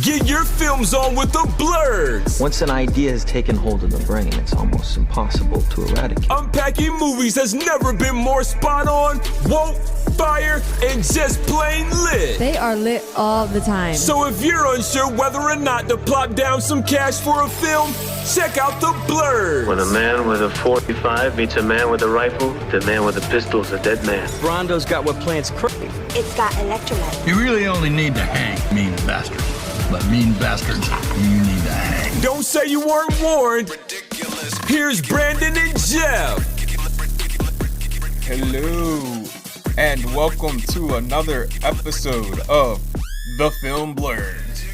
Get your films on with the Blurs. Once an idea has taken hold of the brain, it's almost impossible to eradicate. Unpacking movies has never been more spot on, woke, fire, and just plain lit. They are lit all the time. So if you're unsure whether or not to plop down some cash for a film, check out the Blurs. When a man with a 45 meets a man with a rifle, the man with a pistol is a dead man. Brondo's got what plants crave. It's got electrolyte. You really only need to hang mean bastards. But mean bastards, you need to hang. Don't say you weren't warned. Ridiculous. Here's Brandon and Jeff. Hello, and welcome to another episode of The Film Blurs.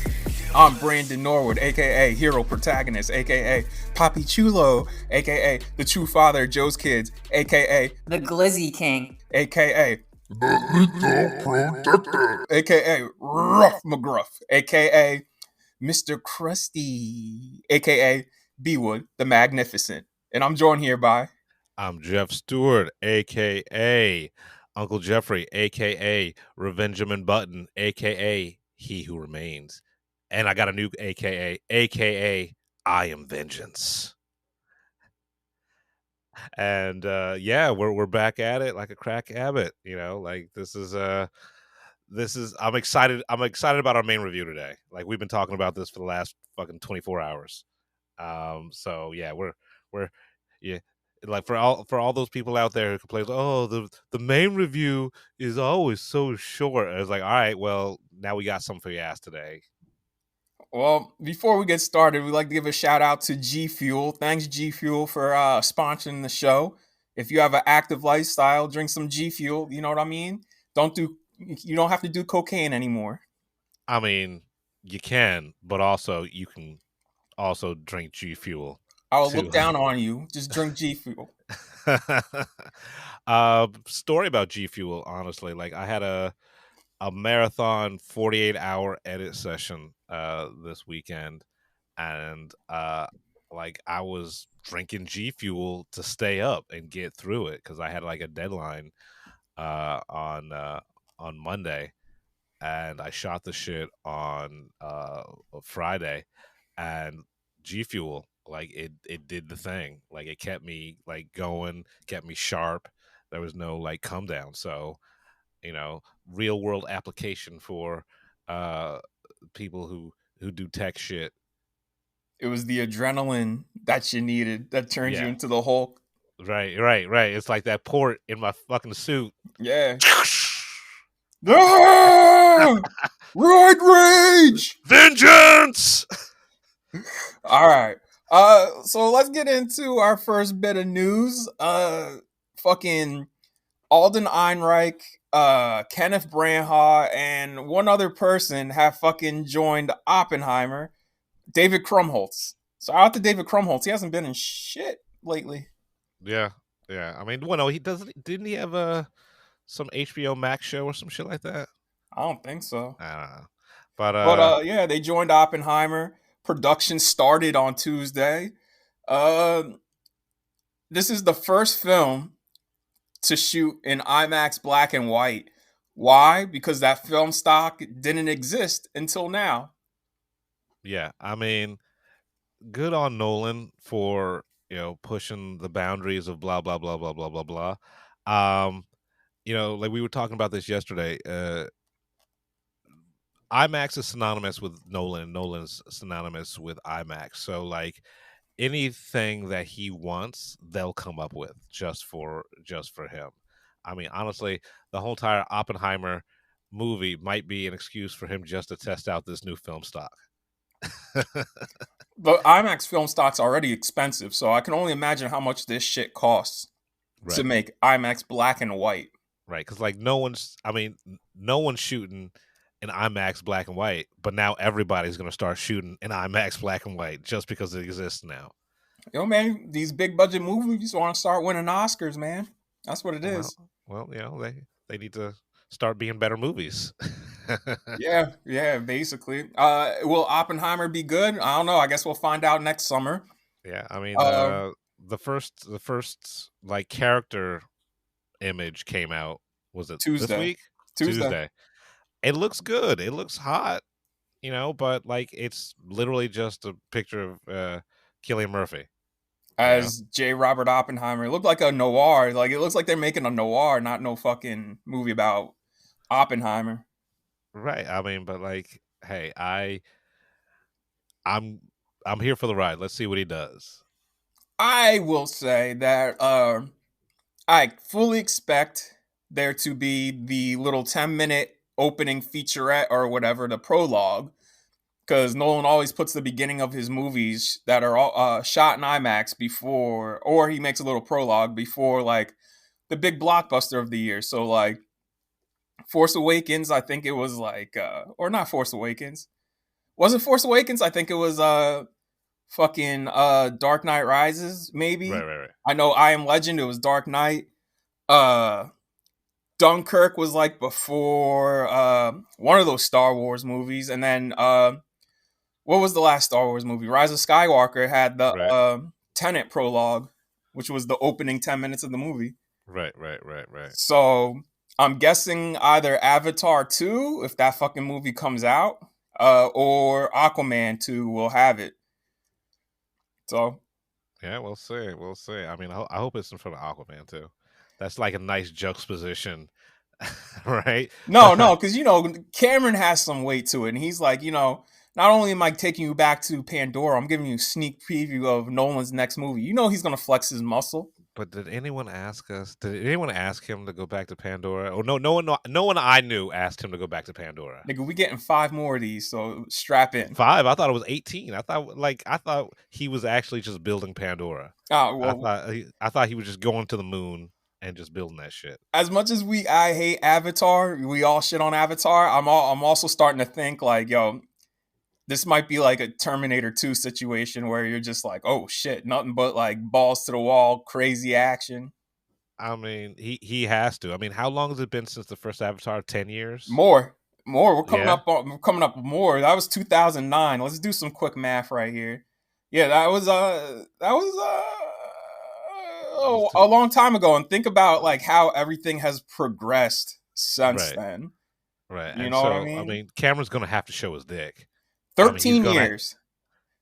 I'm Brandon Norwood, aka Hero Protagonist, aka Papi Chulo, aka the true father of Joe's kids, aka the Glizzy King, aka aka Ruff McGruff, aka Mr. Krusty, aka B-Wood the Magnificent. And I'm joined here by... I'm Jeff Stewart, aka Uncle Jeffrey, aka Revengeman Button, aka He Who Remains. And I got a new aka I Am Vengeance. And yeah, we're back at it like a crack habit, you know, like this is I'm excited about our main review today. Like we've been talking about this for the last fucking 24 hours. So yeah, we're yeah, like for all those people out there who complain, oh, the main review is always so short. I was like, all right, well, now we got something for your ass today. Well, before we get started, we'd like to give a shout out to G Fuel. Thanks, G Fuel, for sponsoring the show. If you have an active lifestyle, drink some G Fuel. You know what I mean? You don't have to do cocaine anymore. I mean, you can, but also you can also drink G Fuel. I'll look down on you. Just drink G Fuel. Story about G Fuel, honestly. Like I had a marathon 48-hour edit session this weekend, and like I was drinking G Fuel to stay up and get through it because I had like a deadline on Monday, and I shot the shit on Friday, and G Fuel, like it did the thing. Like it kept me like going, kept me sharp. There was no like come down. So, you know, real world application for people who do tech shit. It was the adrenaline that you needed that turned you into the Hulk. Right. It's like that port in my fucking suit. Yeah. Ah! Roid rage! Vengeance! All right. So let's get into our first bit of news. Fucking Alden Ehrenreich, Kenneth Branagh, and one other person have fucking joined Oppenheimer. David Krumholtz. So out to David Krumholtz. He hasn't been in shit lately. Yeah. I mean, well, no, didn't he have some HBO Max show or some shit like that? I don't think so. I don't know. But yeah, they joined Oppenheimer. Production started on Tuesday. This is the first film to shoot in IMAX black and white. Why? Because that film stock didn't exist until now. Yeah, I mean, good on Nolan for, you know, pushing the boundaries of blah blah blah blah blah blah blah. You know, like we were talking about this yesterday. IMAX is synonymous with Nolan. Nolan's synonymous with IMAX. So like anything that he wants, they'll come up with just for him. I mean, honestly, the whole entire Oppenheimer movie might be an excuse for him just to test out this new film stock. The IMAX film stock's already expensive, so I can only imagine how much this shit costs to make IMAX black and white. Right, because like no one's shooting in IMAX black and white, but now everybody's going to start shooting in IMAX black and white just because it exists now. Yo, man, these big budget movies want to start winning Oscars, man. That's what it is. Well, you know, they need to start being better movies. yeah, basically. Will Oppenheimer be good? I don't know. I guess we'll find out next summer. Yeah, I mean, the first like character image came out. Was it Tuesday? This week? Tuesday. It looks good. It looks hot. but like it's literally just a picture of Cillian Murphy. as J. Robert Oppenheimer. It looked like a noir. Like it looks like they're making a noir, not no fucking movie about Oppenheimer. Right. I mean, but like, hey, I'm I'm here for the ride. Let's see what he does. I will say that I fully expect there to be the little 10-minute opening featurette or whatever, the prologue, because Nolan always puts the beginning of his movies that are all shot in IMAX before, or he makes a little prologue before like the big blockbuster of the year. So like Force Awakens, I think it was like, or not Force Awakens. Was it Force Awakens? I think it was fucking Dark Knight Rises, Right, maybe. right, right. I know I Am Legend, it was Dark Knight. Uh Dunkirk was like before one of those Star Wars movies, and then what was the last Star Wars movie? Rise of Skywalker had the Right. Tenet prologue, which was the opening 10 minutes of the movie. Right, right, right, right. So I'm guessing either Avatar 2, if that fucking movie comes out, or Aquaman 2 will have it. So Yeah, we'll see. We'll see. I mean, I hope it's in front of Aquaman too. That's like a nice juxtaposition, right? no, because Cameron has some weight to it, and he's like, not only am I taking you back to Pandora, I'm giving you a sneak preview of Nolan's next movie. He's gonna flex his muscle. But did anyone ask us? Did anyone ask him to go back to Pandora? Or no one I knew asked him to go back to Pandora. Nigga, we getting 5 more of these, so strap in. 5? I thought it was 18. I thought he was actually just building Pandora. Well, I thought he was just going to the moon and just building that shit. as much as I hate Avatar, we all shit on Avatar. I'm also starting to think like, yo, this might be like a Terminator 2 situation where you're just like, oh shit, nothing but like balls to the wall, crazy action. I mean, he has to. I mean, how long has it been since the first Avatar? 10 years? More. We're coming Yeah. up. We're coming up more. That was 2009. Let's do some quick math right here. Yeah, that was a long time ago. And think about like how everything has progressed since Right. then. Right. You And know what I so, mean? Cameron's going to have to show his dick. I mean, 13 years.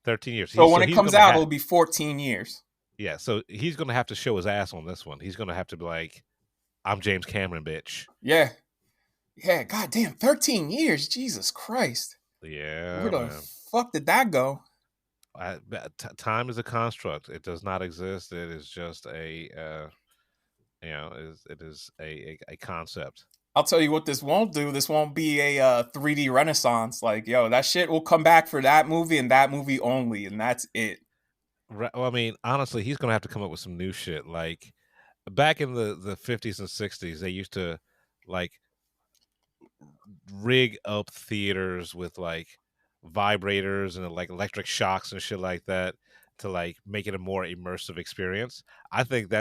13 years. So when it he's comes gonna out, have- it'll be 14 years. Yeah, so he's going to have to show his ass on this one. He's going to have to be like, I'm James Cameron, bitch. Yeah. Yeah, goddamn, 13 years. Jesus Christ. Yeah, Where the man. fuck did that go? Time is a construct. It does not exist. It is just it is a concept. I'll tell you what this won't do. This won't be a 3D renaissance. Like, yo, that shit will come back for that movie and that movie only, and that's it. Right. Well, I mean, honestly, he's going to have to come up with some new shit. Like back in the 50s and 60s, they used to like rig up theaters with like vibrators and like electric shocks and shit like that to like make it a more immersive experience. I think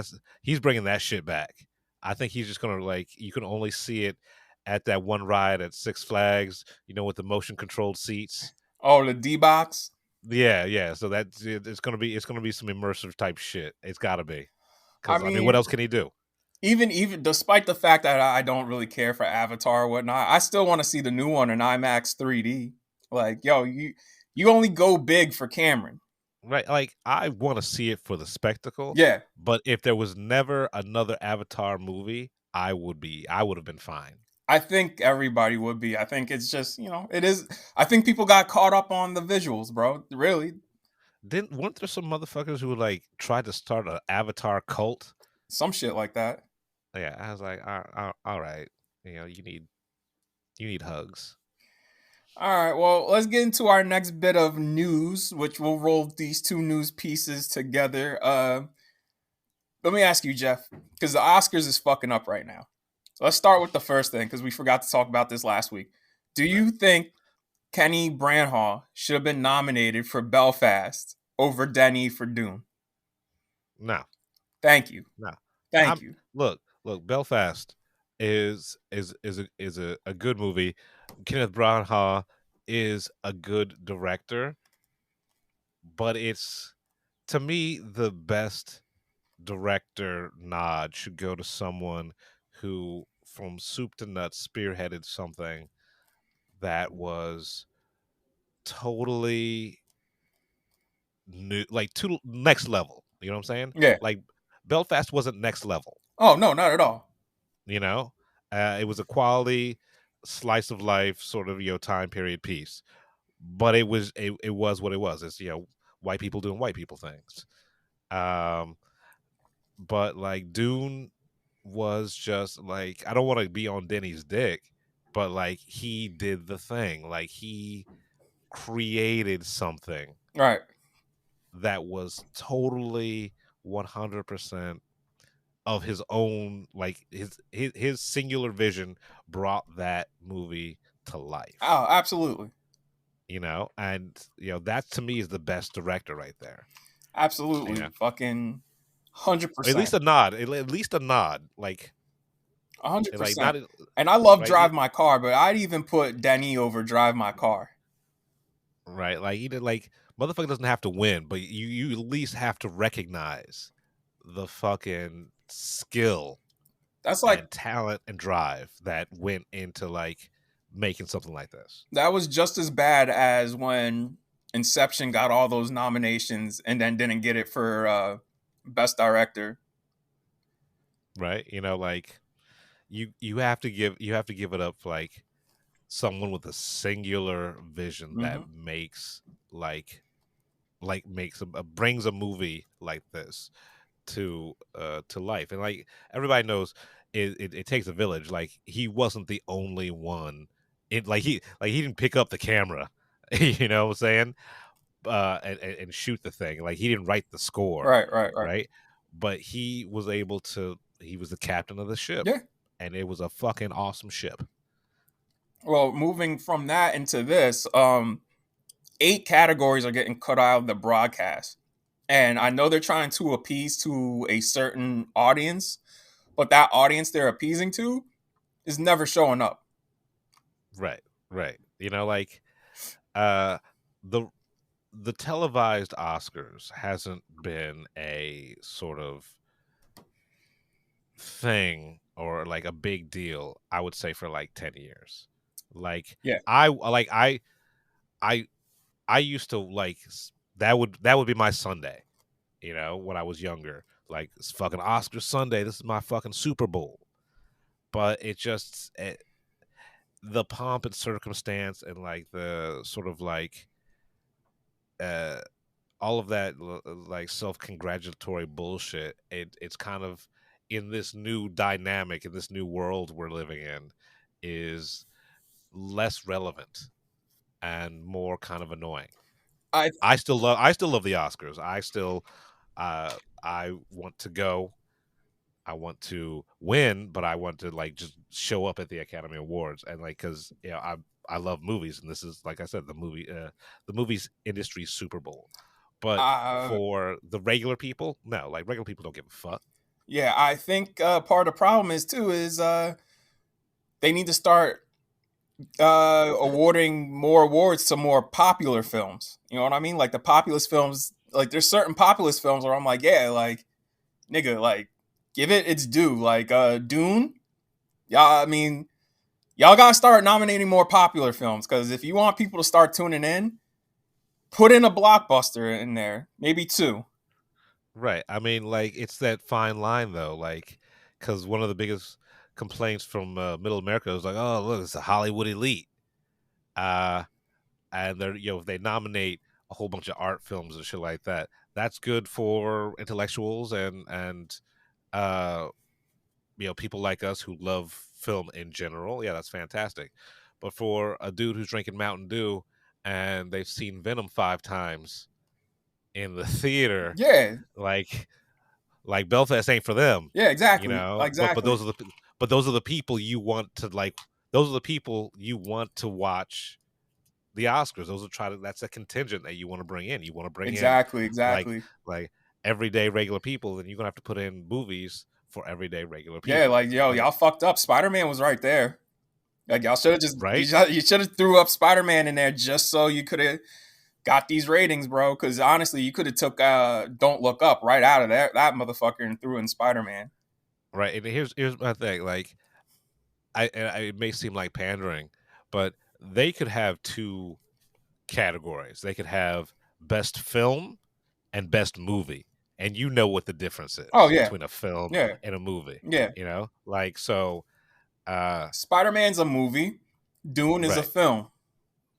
he's bringing that shit back. I think he's just gonna like you can only see it at that one ride at Six Flags, with the motion controlled seats. Oh, the D box. Yeah. So it's gonna be some immersive type shit. It's gotta be. I Because I mean, what mean, else can he do? even despite the fact that I don't really care for Avatar or whatnot, I still want to see the new one in IMAX 3D. Like, yo, you only go big for Cameron. Right, like I want to see it for the spectacle. Yeah, But if there was never another Avatar movie, I would have been fine. I think everybody would be. I think it's just, it is. I think people got caught up on the visuals, bro. Really, Weren't there some motherfuckers who like tried to start an Avatar cult? some shit like that. Yeah, I was like, all right, you need hugs. All right, well, let's get into our next bit of news, which will roll these two news pieces together. Let me ask you, Jeff, because the Oscars is fucking up right now. So let's start with the first thing, because we forgot to talk about this last week. Do you think Kenneth Branagh should have been nominated for Belfast over Denis for Dune? No, Thank you. no. Thank you. Look, Belfast is a good movie. Kenneth Branagh is a good director, but it's to me the best director nod should go to someone who from soup to nuts spearheaded something that was totally new, like to next level. You know what I'm saying? Yeah. Like Belfast wasn't next level. Oh no, not at all. You know, it was a quality slice of life sort of time period piece, but it was what it was. It's white people doing white people things. Um, but like Dune was just like, I don't want to be on Denny's dick, but like he did the thing. Like he created something Right. that was totally 100% of his own, like his singular vision brought that movie to life. Oh, absolutely. And that to me is the best director right there. Absolutely. Fucking 100%. At least a nod. At least a nod. Like 100%. not And I love right. Drive My Car, but I'd even put Denny over Drive My Car. Right. Like he did. Like motherfucker doesn't have to win, but you at least have to recognize the fucking skill That's like and talent and drive that went into like making something like this. that was just as bad as when Inception got all those nominations and then didn't get it for best director. Right. Like you have to give it up for like someone with a singular vision that makes makes brings a movie like this to life. And like everybody knows, it takes a village. Like he wasn't the only one. He didn't pick up the camera, you know what I'm saying, and shoot the thing. Like he didn't write the score, Right. But he was able to. He was the captain of the ship, Yeah. and it was a fucking awesome ship. Well, moving from that into this, 8 categories are getting cut out of the broadcast. And I know they're trying to appease to a certain audience, but that audience they're appeasing to is never showing up. Right. Like the televised Oscars hasn't been a sort of thing or like a big deal, I would say, for like 10 years. Like Yeah. I used to like that would be my Sunday, when I was younger. Like it's fucking Oscar Sunday. This is my fucking Super Bowl. But the pomp and circumstance and like the sort of like all of that like self-congratulatory bullshit, it's kind of in this new dynamic, in this new world we're living in, is less relevant and more kind of annoying. I still love the Oscars. I want to go. I want to win, but I want to like just show up at the Academy Awards, and like because I love movies, and this is, like I said, the movies industry Super Bowl. But for the regular people, no, like regular people don't give a fuck. Yeah, I think part of the problem is they need to start awarding more awards to more popular films. You know what I mean? Like the populist films, like there's certain populist films where I'm like, yeah, like nigga, like give it its due. Like Dune, y'all gotta start nominating more popular films, because if you want people to start tuning in, put in a blockbuster in there, maybe 2. Right. I mean, like it's that fine line though, like because one of the biggest complaints from Middle America was like, oh look, it's a Hollywood elite, and they're if they nominate a whole bunch of art films and shit like that, that's good for intellectuals and people like us who love film in general. Yeah, that's fantastic. But for a dude who's drinking Mountain Dew and they've seen Venom 5 times in the theater, Yeah. like Belfast ain't for them. Yeah, exactly. Exactly. But those are the people you want to like. Those are the people you want to watch the Oscars. That's a contingent that you want to bring in. You want to bring exactly like everyday regular people. Then you're gonna have to put in movies for everyday regular people. Yeah, like y'all fucked up. Spider-Man was right there. Like y'all should have just right. You should have threw up Spider-Man in there just so you could have got these ratings, bro. Because honestly, you could have took Don't Look Up right out of that motherfucker and threw in Spider-Man. Right, and here's my thing. Like, it may seem like pandering, but they could have 2 categories. They could have best film and best movie, and you know what the difference is between a film and a movie. Yeah. You know, like so. Spider-Man's a movie. Dune is a film.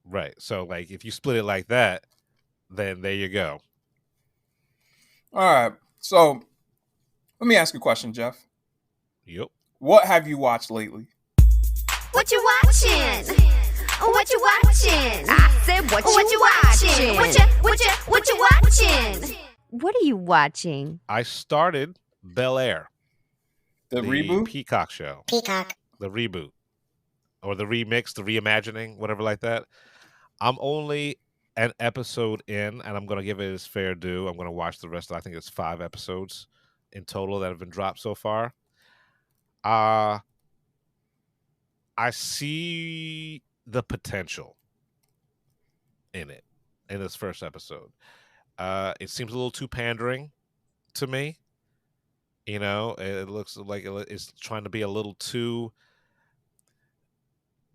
Right. So, like, if you split it like that, then there you go. All right. So, let me ask you a question, Jeff. Yep. What have you watched lately? What you watching? What you watching? I said what you watching? What you watching? What are you watching? I started Bel Air. The reboot? Peacock show. Peacock. The reboot. Or the remix, the reimagining, whatever like that. I'm only an episode in, and I'm going to give it its fair due. I'm going to watch the rest. I think it's 5 episodes in total that have been dropped so far. I see the potential in it, in this first episode. It seems a little too pandering to me. You know, it looks like it's trying to be a little too.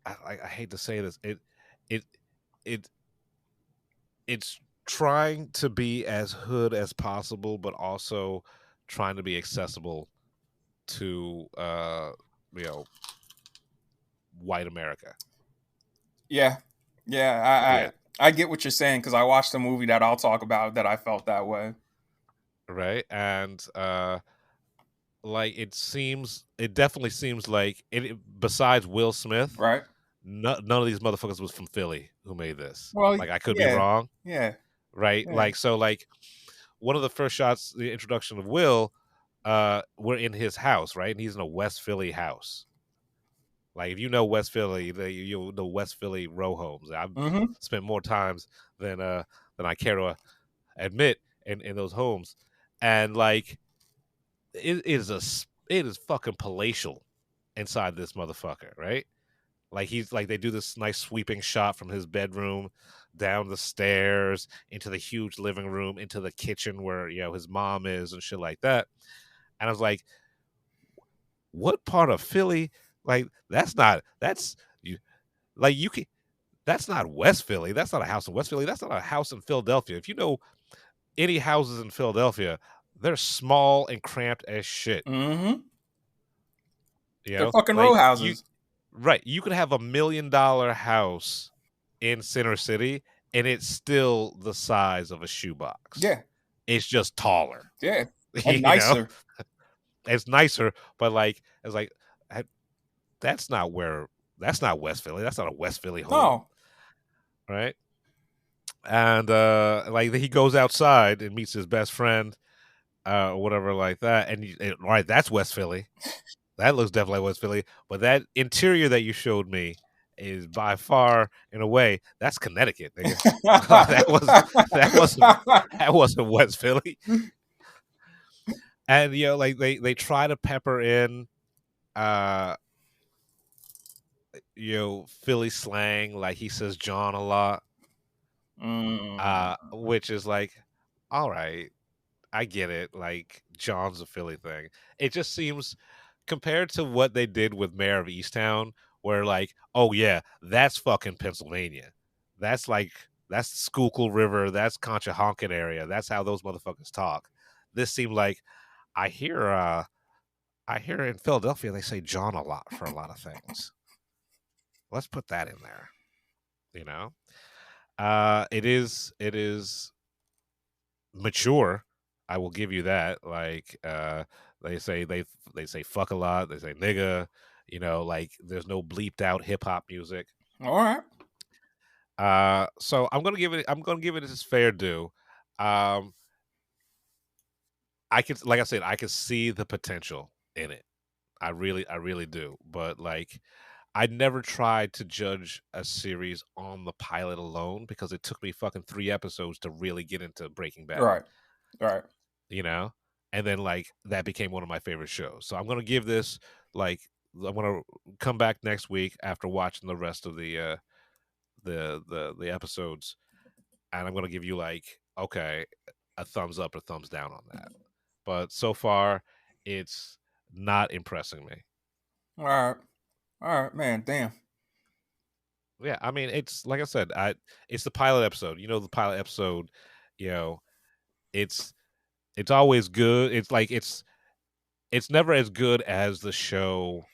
I hate to say this. It's trying to be as hood as possible, but also trying to be accessible to white America. Yeah. I get what you're saying because I watched a movie that I'll talk about that I felt that way. Right. And like it definitely seems like besides Will Smith, right? None of these motherfuckers was from Philly who made this. Well, like I could be wrong. Yeah. Right. Yeah. Like so like one of the first shots, the introduction of Will, we're in his house, right? And he's in a West Philly house. Like if you know West Philly, you'll know West Philly row homes. I've spent more times than I care to admit in those homes, and like it is fucking palatial inside this motherfucker, right? Like they do this nice sweeping shot from his bedroom down the stairs into the huge living room into the kitchen where his mom is and shit like that. And I was like, what part of Philly? Like that's not West Philly. That's not a house in West Philly. That's not a house in Philadelphia. If you know any houses in Philadelphia, they're small and cramped as shit. Mm-hmm. They're fucking row houses. Right. You could have $1 million house in Center City and it's still the size of a shoebox. Yeah. It's just taller. Yeah. And nicer. It's nicer, but that's not West Philly. That's not a West Philly home. No. Right. And like he goes outside and meets his best friend, or whatever like that. And right, that's West Philly. That looks definitely like West Philly. But that interior that you showed me is by far, in a way, that's Connecticut. that wasn't West Philly. And like they try to pepper in Philly slang, like he says John a lot. Which is like, all right, I get it. Like John's a Philly thing. It just seems, compared to what they did with Mayor of Easttown, where like, oh yeah, that's fucking Pennsylvania. That's Schuylkill River. That's Conshohocken area. That's how those motherfuckers talk. This seemed like I hear in Philadelphia they say John a lot for a lot of things. Let's put that in there. It is mature. I will give you that. Like they say fuck a lot. They say nigga. Like there's no bleeped out hip hop music. All right. So I'm gonna give it its fair due. I can see the potential in it. I really do. But like, I never tried to judge a series on the pilot alone because it took me fucking 3 episodes to really get into Breaking Bad. Right. And then like that became one of my favorite shows. So I'm gonna give this I'm gonna come back next week after watching the rest of the episodes, and I'm gonna give you like, okay, a thumbs up or thumbs down on that. But so far, it's not impressing me. All right, man. Damn. Yeah, I mean, it's like I said, it's the pilot episode. You know, the pilot episode, you know, it's it's always good. It's like it's never as good as the show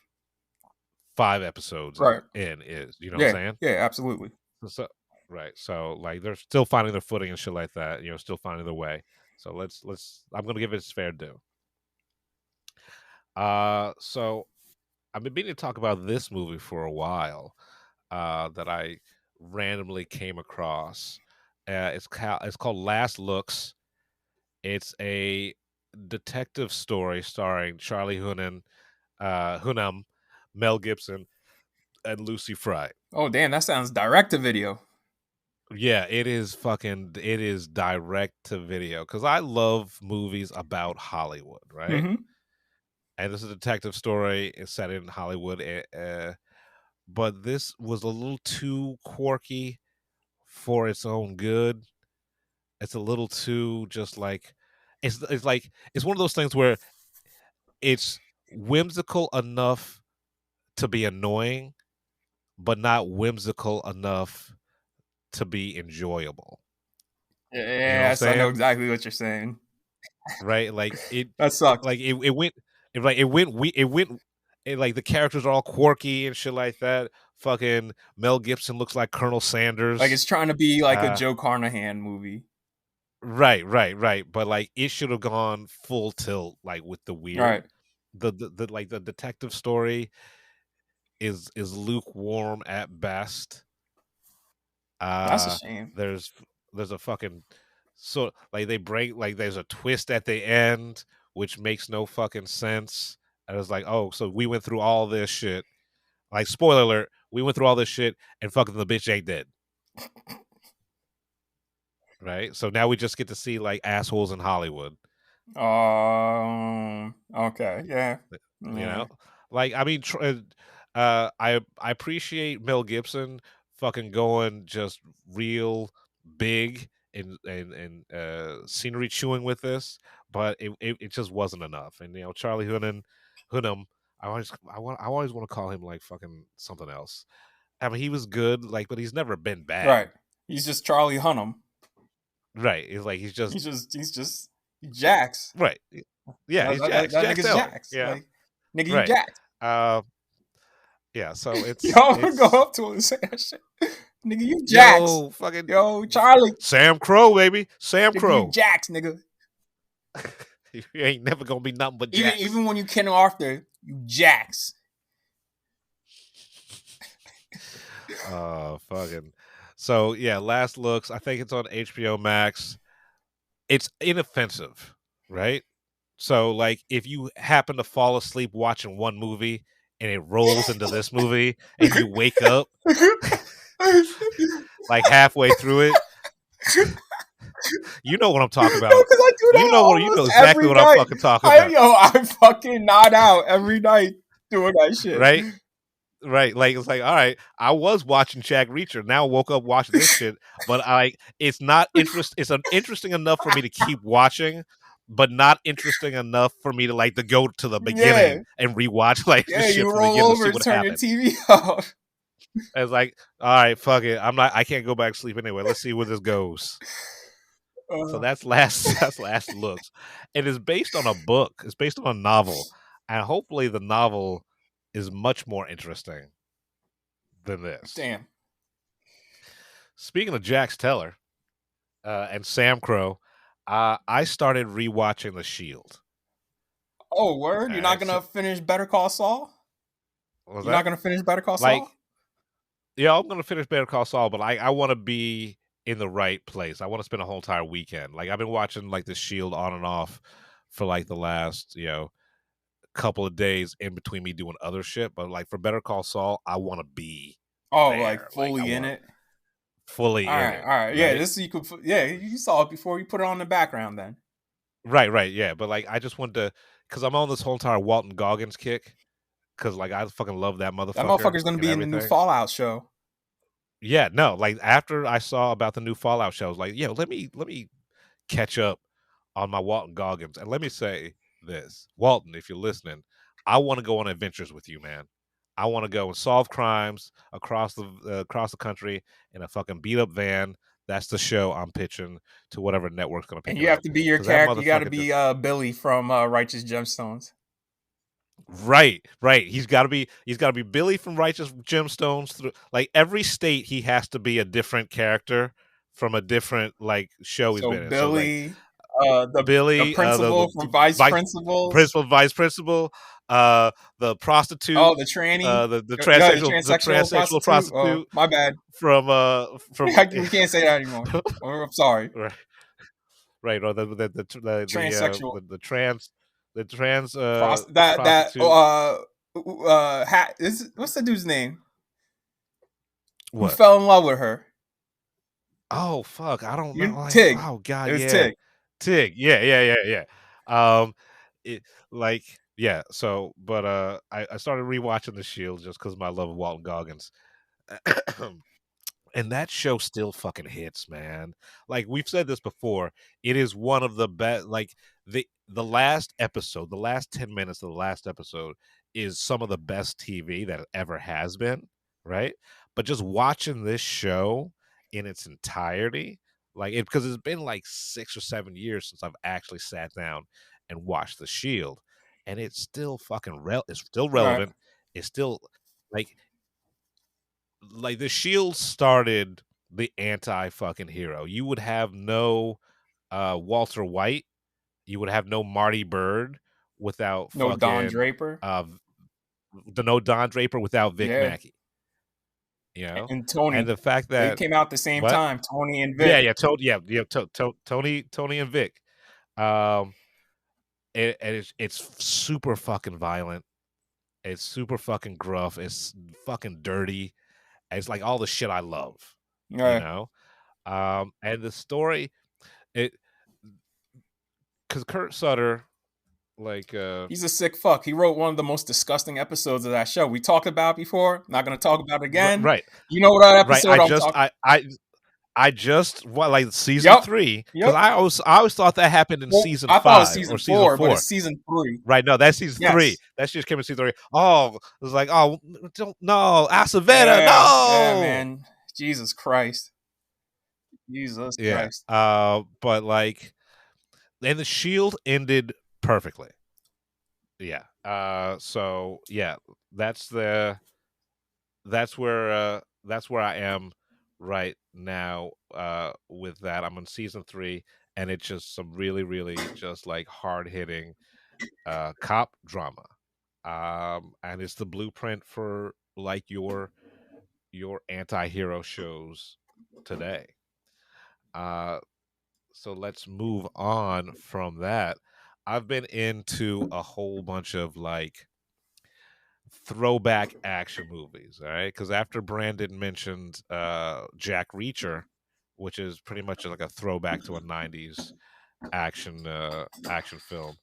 5 episodes Right. in is. You know what Yeah. I'm saying? Yeah. Absolutely. So right. So like they're still finding their footing and shit like that. You know, still finding their way. So let's. I'm gonna give it its fair due. So I've been meaning to talk about this movie for a while. That I randomly came across. It's called Last Looks. It's a detective story starring Charlie Hunnam, Mel Gibson, and Lucy Fry. Oh damn, that sounds direct to video. Yeah, it is fucking. It is direct to video because I love movies about Hollywood, right? Mm-hmm. And this is a detective story. It's set in Hollywood, but this was a little too quirky for its own good. It's a little too just like it's like it's one of those things where it's whimsical enough to be annoying, but not whimsical enough to be enjoyable. You know what I'm Yes, I know saying? exactly what you're saying. Right? Like That sucks. it went it went like the characters are all quirky and shit like that. Fucking Mel Gibson looks like Colonel Like Sanders. it's trying to be like a Uh Joe Carnahan movie. right. But like it should have gone full tilt, like with the weird. Right. The like the detective story is lukewarm at best. That's a Uh shame. there's there's a fucking so like they break like there's a twist at the end which makes no fucking sense. And it's like, oh, so we went through all this shit. Like spoiler alert, we went through all this shit and fucking the bitch ain't dead. Right? So now we just get to see like assholes in Hollywood. Okay. Yeah. You Yeah. know, like I mean, I appreciate Mel Gibson fucking going just real big and scenery chewing with this, but it just wasn't enough. And you know, Charlie Hunnam, I always want to call him like fucking something else. I mean, he was good, like, but he's never been bad. Right. He's just Charlie Hunnam. Right? It's like he's just He's Jax. right. Yeah, he's Jax. That Jax nigga's Teller. Jax. Yeah, Like, nigga, you right. Jax. Yeah. So Yo, I'm gonna go it's up to him and say that shit. Nigga, you Jax. yo fucking Yo, Charlie. Sam Crow, baby. Sam Nigga, Crow. you Jax, nigga. You ain't never gonna be nothing but Even Jax. even when you Ken Arthur, you Jax. Fucking. So yeah, Last Looks. I think it's on HBO Max. It's inoffensive, right? So like, if you happen to fall asleep watching one movie and it rolls into this movie, and you wake up like halfway through it, you know what I'm talking about. Because I do that You know almost exactly every what night. I'm fucking talking about. I fucking nod out every night doing that shit. Right? Right, like it's like, all right, I was watching Jack Reacher. Now I woke up watching this shit, but it's not interest. It's interesting enough for me to keep watching, but not interesting enough for me to like to go to the beginning and rewatch like Yeah, the shit you from the roll beginning to over see and what turn happened. your TV off. It's like, all right, fuck it. I can't go back to sleep anyway. Let's see where this goes. So that's last looks. It is based on a book. It's based on a novel, and hopefully the novel is much more interesting than this. Damn. Speaking of Jax Teller and Sam Crow, I started rewatching The Shield. Oh, word? You're not Alright, gonna finish Better Call Saul? Was You're not gonna finish Better Call like? Saul? Yeah, I'm gonna finish Better Call Saul, but I want to be in the right place. I want to spend a whole entire weekend. Like I've been watching like The Shield on and off for like the last couple of days in between me doing other shit. But like for Better Call Saul, I want to be there. Like fully in it. Fully All in right, it. all right. Yeah, this you could. Yeah, you saw it before. You put it on the background then. Right. Yeah, but like I just wanted to, because I'm on this whole entire Walton Goggins kick. Because like I fucking love that motherfucker. That motherfucker's gonna be in the new Fallout show. Yeah, no, like after I saw about the new Fallout show, I was like, yo, let me catch up on my Walton Goggins. And let me say this, Walton, if you're listening, I want to go on adventures with you, man. I want to go and solve crimes across the country in a fucking beat up van. That's the show I'm pitching to whatever network's gonna And pick it you have up. to be your 'Cause that character. You got to motherfucker be just Billy from Righteous Gemstones. right. He's got to be Billy from Righteous Gemstones. Through like every state, he has to be a different character from a different like show he's So been in. So like Billy, the Billy, principal from Vice Principals. vice principal, the prostitute, Oh, the tranny. the Yeah, the the transsexual transsexual prostitute. Oh, prostitute my bad. from We can't say that anymore. I'm sorry. right, right, or Transsexual. the trans That prostitute. what's the dude's name? Who What? fell in love with her? Oh fuck, I don't know. Like, Tig. oh god, It was yeah, Tig. Tig, yeah. Um, it like yeah. So, but I started rewatching The Shield just because of my love of Walton Goggins. And that show still fucking hits, man. Like we've said this before, it is one of the best. Like the last episode, the last 10 minutes of the last episode is some of the best TV that it ever has been, right? But just watching this show in its entirety, like it because it's been like 6 or 7 years since I've actually sat down and watched The Shield, and it's still fucking it's still Right. relevant. It's still like the Shield started the anti fucking hero. You would have no Walter White. You would have no Marty Bird without No Don fucking Draper. no Don Draper without Vic Yeah. Mackey. You know, And Tony. and the fact They that came out the same what? time. Tony and Vic. Tony and Vic. And it's super fucking violent. It's super fucking gruff. It's fucking dirty. It's like all the shit I love, Right. you know. And the story, it because Kurt Sutter, like, He's a sick fuck. He wrote one of the most disgusting episodes of that show. We talked about it before. Not going to talk about it again. right, You know what episode right. I'm talking. I just like season 3 because I always thought that happened in season 5 thought it was season or season 4, 4. but it's season 3. Right? No, that's season 3. That shit came in season 3. Oh, it was like, oh, no, Aceveda, no, yeah, man. Jesus Christ. Christ. But like, and the Shield ended perfectly. Yeah. So yeah, that's where I am right now with that. I'm on season 3, and it's just some really, really just like hard hitting cop drama. And it's the blueprint for like your anti-hero shows today. So let's move on from that. I've been into a whole bunch of like throwback action movies, all right? Because after Brandon mentioned Jack Reacher, which is pretty much like a throwback to a '90s action film,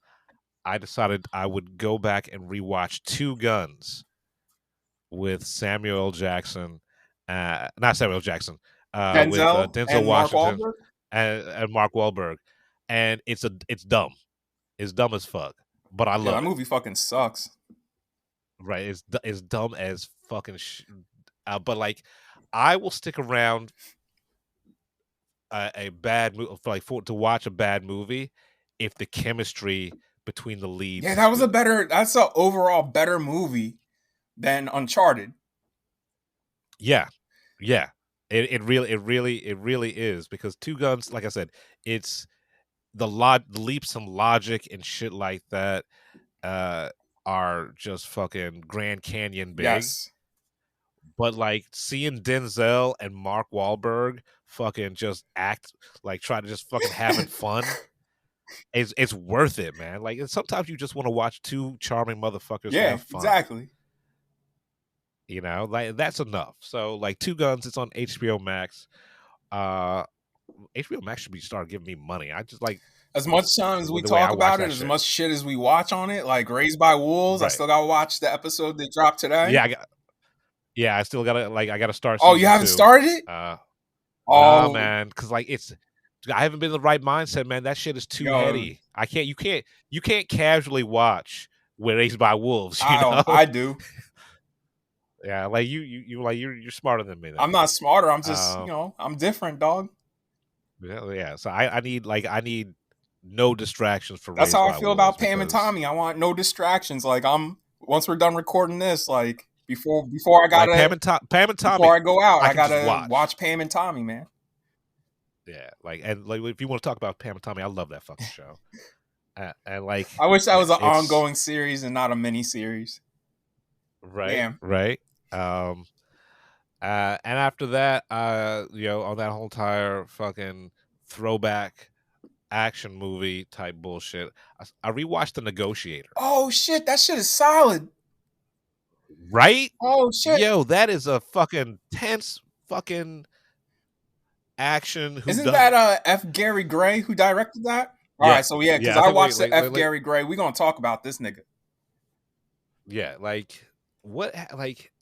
I decided I would go back and rewatch Two Guns with Samuel L. Jackson, not Samuel L. Jackson, with Denzel and Washington Mark and Mark Wahlberg, and it's dumb. It's dumb as fuck, but I love that it. movie fucking sucks. Right? It's dumb as fucking. But like, I will stick around a bad movie to watch a bad movie if the chemistry between the leads. Yeah, that's an overall better movie than Uncharted. Yeah. It really is, because Two Guns, like I said, it's the leaps in logic and shit like that are just fucking Grand Canyon big. Yes. But like seeing Denzel and Mark Wahlberg fucking just act like try to just fucking having fun, it's worth it, man. Like sometimes you just want to watch two charming motherfuckers have fun. Exactly. You know, like that's enough. So like Two Guns, it's on HBO Max. HBO Max should be start giving me money. I just like as much time as we the way I talk watch about that it, as shit. much shit as we watch on it, like Raised by Wolves. I Right. still gotta watch the episode that dropped today. Yeah, I still gotta start. Oh, you haven't started it? Nah, man, because like I haven't been in the right mindset, man. That shit is too heady. You can't casually watch Raised by Wolves. You know? I do. Yeah, like you're smarter than me. Then. I'm not smarter. I'm just Um, I'm different, dog. yeah. So I need no distractions for That's Ray's how I by feel Wolves about Pam and because Tommy. I want no distractions. Like once we're done recording this, like before I like gotta Pam and before Tommy, I go out, I I can just gotta watch. watch Pam and Tommy, man. Yeah, like and like if you want to talk about Pam and Tommy, I love that fucking show. And like I wish that was an it's ongoing series and not a mini series. right, Damn. right. Um, and after that, on that whole entire fucking throwback action movie type bullshit, I rewatched The Negotiator. Oh shit, that shit is solid. Right? Oh shit. Yo, that is a fucking tense fucking action. Who Isn't done it? that F. Gary Gray who directed that? All Yeah, right, so yeah, because I I think watched the wait, F. Gary Gray. We're gonna talk about this nigga. yeah, like what? Like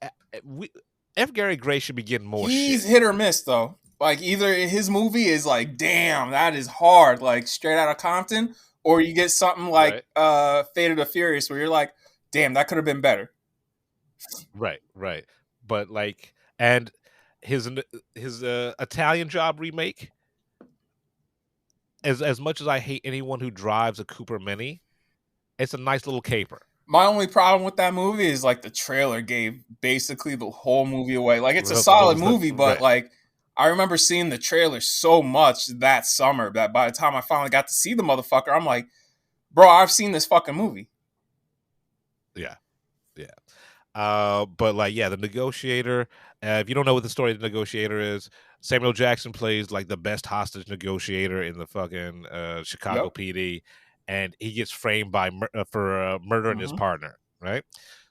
we F. Gary Gray should be getting more He's shit. hit or miss though. Like either his movie is like, damn, that is hard, like straight out of Compton, or you get something like Fate of the Furious where you're like, damn, that could have been better. Right. But like, and his Italian Job remake. As much as I hate anyone who drives a Cooper Mini, it's a nice little caper. My only problem with that movie is like the trailer gave basically the whole movie away. Like it's a Well, solid it's movie, but right. like I remember seeing the trailer so much that summer that by the time I finally got to see the motherfucker, I'm like, bro, I've seen this fucking movie. Yeah. But like, yeah, The Negotiator. If you don't know what the story of The Negotiator is, Samuel Jackson plays like the best hostage negotiator in the fucking Chicago Yep. PD, and he gets framed for murdering his partner. Right,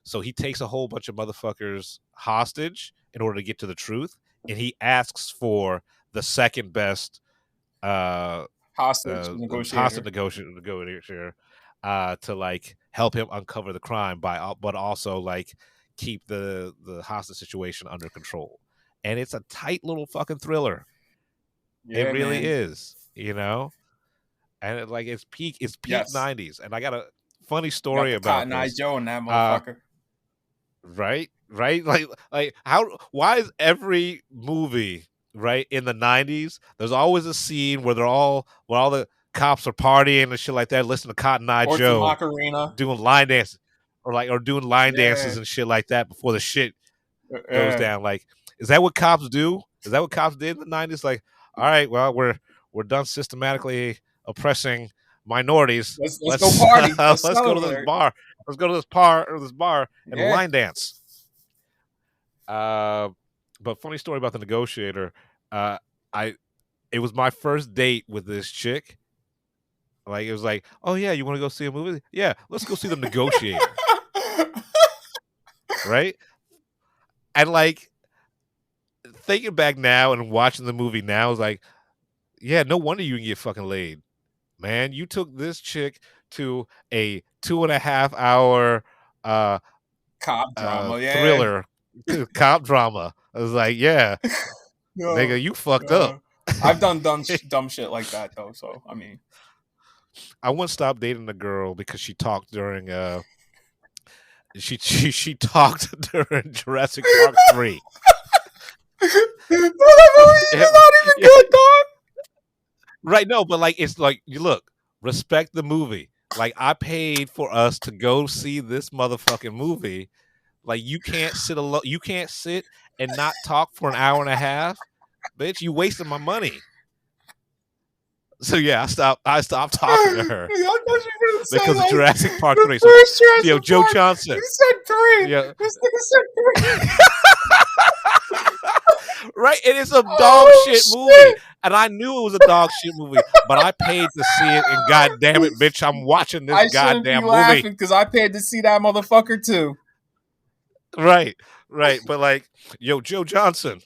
so he takes a whole bunch of motherfuckers hostage in order to get to the truth, and he asks for the second best Hostage negotiator to like help him uncover the crime but also like keep the hostage situation under control. And it's a tight little fucking thriller. Yeah, it really man. is, and it's peak Yes. 90s. And I got a funny story about Cotton Eye this. Joe and that motherfucker. Right, like why is every movie right in the 90s there's always a scene where all the cops are partying and shit like that, listening to Cotton Eye Or Joe Macarena. doing line dances or doing line dances and shit like that before the shit goes down. Like, is that what cops do? Is that what cops did in the 90s? Like, all right, well, we're done systematically oppressing minorities. Let's go party. Let's go to this bar. Let's go to this bar and line dance. But funny story about The Negotiator. It was my first date with this chick. Like, it was like, oh yeah, you want to go see a movie? Yeah, let's go see The Negotiator. Right? And like thinking back now and watching the movie now is like, yeah, no wonder you can get fucking laid. Man, you took this chick to a 2.5 hour cop drama, thriller, cop drama. I was like, yeah, nigga, you fucked up. I've done dumb shit like that though, so I mean, I wouldn't stop dating a girl because she talked during she talked during Jurassic Park 3. That movie is not even good, dog. Right, no, but like it's like, you look, respect the movie. Like, I paid for us to go see this motherfucking movie. Like, you can't sit alone. You can't sit and not talk for an hour and a half, bitch. You wasted my money. So yeah, I stopped talking to her because of Jurassic Park 3. So, yo, Joe Johnson. You said 3. Yeah. This nigga said 3. Right, and it's a dog shit movie, and I knew it was a dog shit movie, but I paid to see it, and goddamn it, bitch, I'm watching this goddamn movie because I paid to see that motherfucker too. Right, but like, yo, Joe Johnson,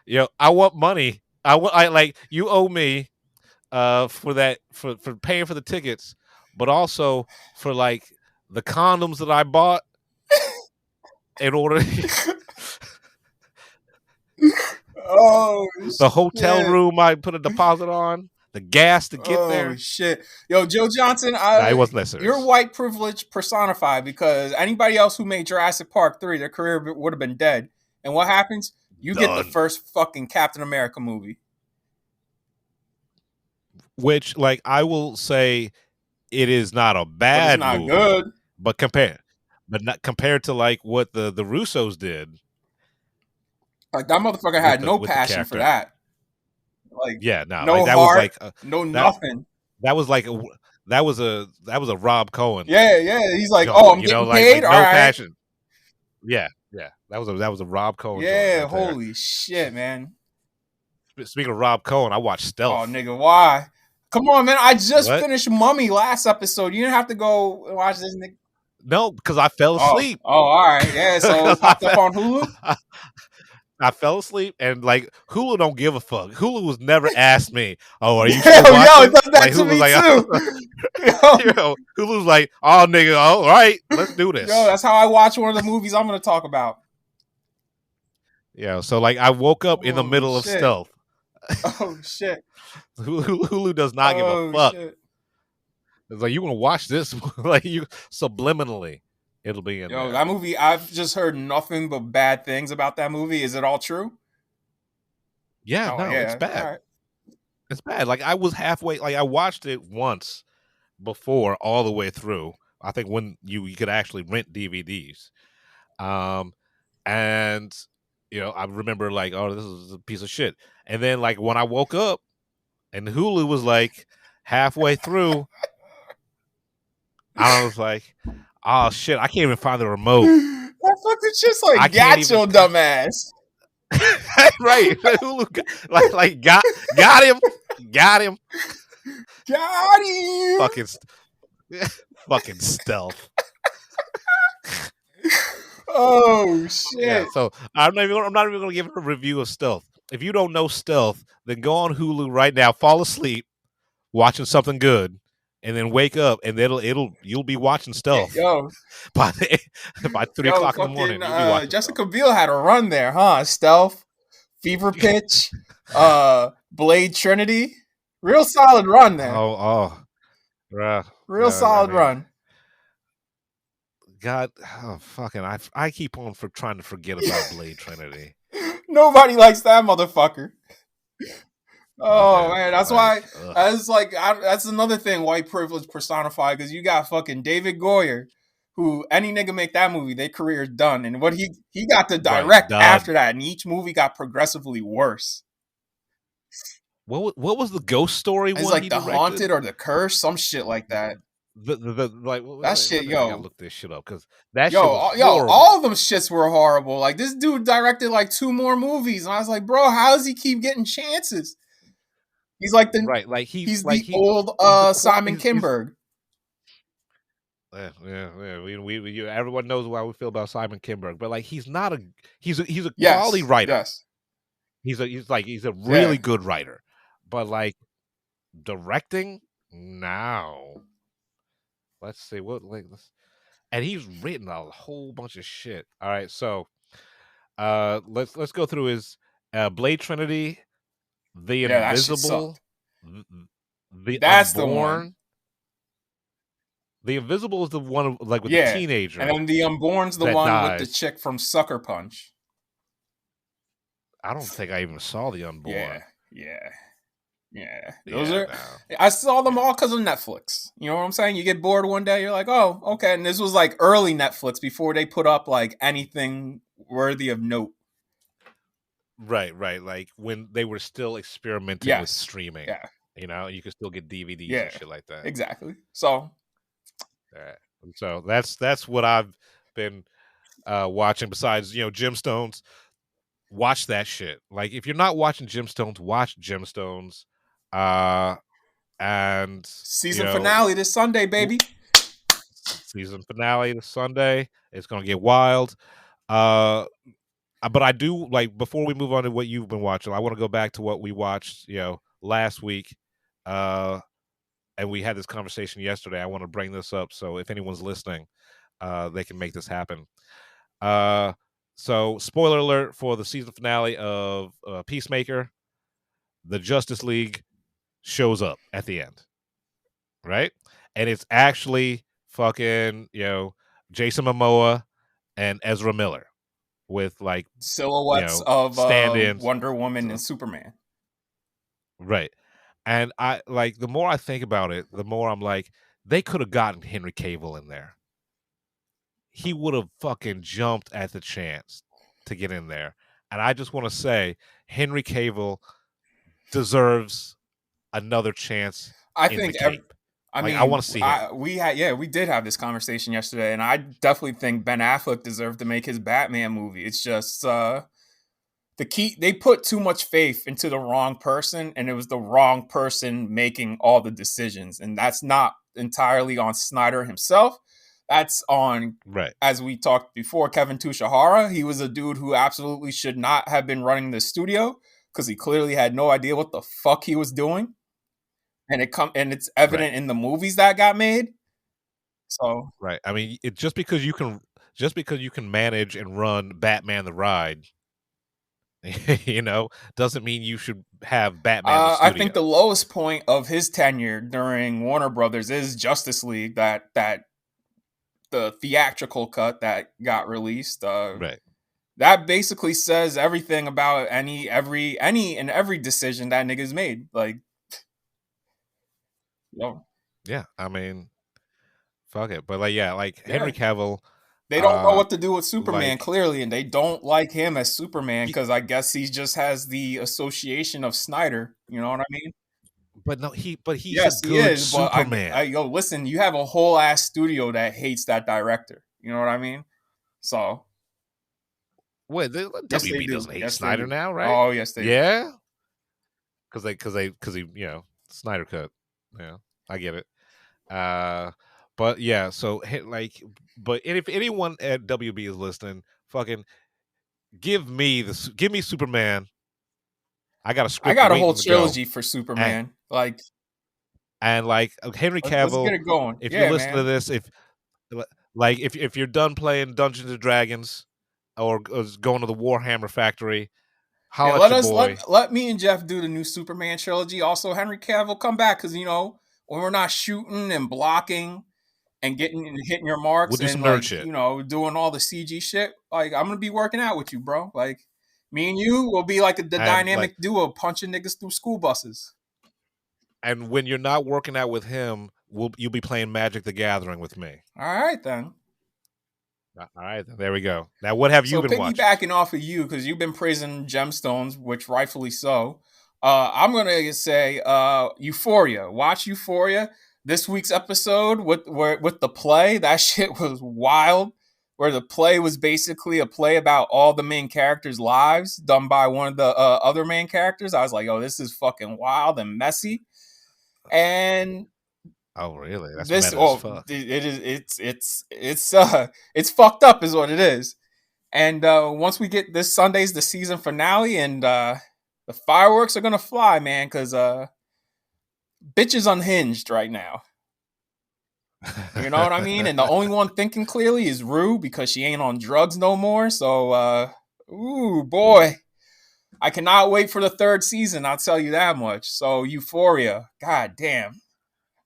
yo, I want money. I like, you owe me for that for paying for the tickets, but also for like the condoms that I bought in order. Oh, the hotel room I put a deposit on, the gas to get Oh there. shit, yo, Joe Johnson, Nah, it wasn't that serious. you're white privilege personified, because anybody else who made Jurassic Park 3, their career would have been dead. And what happens? You get the Done. first fucking Captain America movie. Which, like, I will say, it is not a But bad it's not movie, good. but not compared to like what the Russos did. Like, that motherfucker had no passion for that. Like, Yeah, no, no like, that heart, was like no nothing. that was like that was a Rob Cohen. Yeah. He's like, joke, oh, I'm you know, getting like, paid. no All right. passion. Yeah, that was a Rob Cohen. Yeah, joint right there. holy shit, man. Speaking of Rob Cohen, I watched Stealth. Oh, nigga, why? Come on, man. I just What? finished Mummy last episode. You didn't have to go and watch this, nigga. No, because I fell asleep. Oh, all right. Yeah, so it popped up on Hulu? I fell asleep, and like Hulu don't give a fuck. Hulu was never asked me, "Oh, are you Yo, still watching?" it does that Like, to Hulu me was too. yo, Hulu's like, "Oh, nigga, all right, let's do this." Yo, that's how I watch one of the movies I'm going to talk about. Yeah, so like I woke up in the Oh, middle of shit. Stealth. Oh, shit. Hulu does not give a fuck. Shit. It's like, you want to watch this? Like, you subliminally, it'll be in Yo, there. that movie, I've just heard nothing but bad things about that movie. Is it all true? Yeah, Oh, no, yeah. it's bad. All right. It's bad. Like, I was halfway. Like, I watched it once before, all the way through. I think when you could actually rent DVDs, and you know, I remember like, oh, this is a piece of shit. And then like when I woke up, and Hulu was like halfway through, I was like, oh shit, I can't even find the remote. That fucking shit's like, I can't got your even- dumbass. Right? Hulu got him, got him. Got him. Fucking Stealth. Oh shit. Yeah, so I'm not even gonna give a review of Stealth. If you don't know Stealth, then go on Hulu right now, fall asleep watching something good, and then wake up, and you'll be watching Stealth Yo, by 3 o'clock in the morning. You'll be watching Jessica Biel had a run there, huh? Stealth, Fever Pitch, Blade Trinity. Real solid run there. Real solid run. God, fucking! I keep on trying to forget about Blade Trinity. Nobody likes that motherfucker. Oh Okay, man, that's like, why. That's another thing, white privilege personified. Because you got fucking David Goyer, who any nigga make that movie, their career is done. And what he got to direct done. after that, and each movie got progressively worse. What was the ghost story? It's one like he The directed? Haunted or The Curse, some shit like that. That shit, I yo. gotta look this shit up because that shit was Yo, horrible. all of them shits were horrible. Like, this dude directed like 2 more movies, and I was like, bro, how does he keep getting chances? He's like the right, like he's like the old Simon Kinberg. Yeah. Everyone knows how we feel about Simon Kinberg, but like he's a quality writer. Yes. He's a really good writer, but like directing, no. Let's see and he's written a whole bunch of shit. All right, so let's go through his Blade Trinity, The Yeah, that shit Invisible, the That's the Unborn. one. The Invisible is the one like with Yeah, the teenager, And then The Unborn's the that one dies. with the chick from Sucker Punch. I don't think I even saw The Unborn. Yeah. Those are. no. I saw them all because of Netflix. You know what I'm saying? You get bored one day, you're like, oh, okay. And this was like early Netflix before they put up like anything worthy of note. Right. Like when they were still experimenting with streaming. Yeah. You know, you could still get DVDs and shit like that. Exactly. So So that's what I've been watching. Besides, Gemstones. Watch that shit. Like, if you're not watching Gemstones, watch Gemstones. And season finale this Sunday, baby. Season finale this Sunday. It's gonna get wild. But I do like, before we move on to what you've been watching, I want to go back to what we watched, last week. And we had this conversation yesterday. I want to bring this up, so if anyone's listening, they can make this happen. So, spoiler alert for the season finale of Peacemaker. The Justice League shows up at the end, right? And it's actually fucking, Jason Momoa and Ezra Miller with like, Silhouettes of stand-ins. Wonder Woman and Superman. Right. And I like, the more I think about it, the more I'm like, they could have gotten Henry Cavill in there. He would have fucking jumped at the chance to get in there. And I just want to say, Henry Cavill deserves another chance. I in think the cape. I want to see him. We did have this conversation yesterday, and I definitely think Ben Affleck deserved to make his Batman movie. It's just they put too much faith into the wrong person, and it was the wrong person making all the decisions, and that's not entirely on Snyder himself. That's on, right, as we talked before, Kevin Tushihara. He was a dude who absolutely should not have been running the studio because he clearly had no idea what the fuck he was doing. And it's evident in the movies that got made. So right. I mean, just because you can manage and run Batman the Ride, doesn't mean you should have Batman the Studio. I think the lowest point of his tenure during Warner Brothers is Justice League, that the theatrical cut that got released. Right. That basically says everything about every decision that nigga's made. Like, yeah, I mean, fuck it. But Henry Cavill, they don't know what to do with Superman, clearly, and they don't like him as Superman because I guess he just has the association of Snyder. You know what I mean? But no, he's a good Superman. But listen, you have a whole ass studio that hates that director. You know what I mean? So, wait, WB doesn't hate Snyder now, right? Oh yes, they do. Yeah, because he Snyder cut. Yeah, I get it. But yeah, so but if anyone at WB is listening, fucking give me Superman. I got a script. I got a whole trilogy for Superman. And Henry Cavill. Let's get it going. If you listen to this, if you're done playing Dungeons and Dragons or going to the Warhammer factory, let me and Jeff do the new Superman trilogy. Also, Henry Cavill, come back because when we're not shooting and blocking and hitting your marks, we'll do some nerd shit. Doing all the CG shit. Like, I'm gonna be working out with you, bro. Like, me and you will be like the dynamic duo punching niggas through school buses. And when you're not working out with him, you'll be playing Magic the Gathering with me. All right, then. All right, there we go. Now, what have you been watching? Piggybacking off of you, because you've been praising Gemstones, which rightfully so. I'm gonna say Euphoria. Watch Euphoria. This week's episode with the play, that shit was wild. Where the play was basically a play about all the main characters' lives done by one of the other main characters. I was like, oh, this is fucking wild and messy. And oh, really? That's meta as fuck. It is. It's fucked up, is what it is. And once we get this Sunday's the season finale, and the fireworks are gonna fly, man, because bitch is unhinged right now. You know what I mean? And the only one thinking clearly is Rue, because she ain't on drugs no more. So, ooh, boy. I cannot wait for the third season, I'll tell you that much. So, Euphoria. God damn.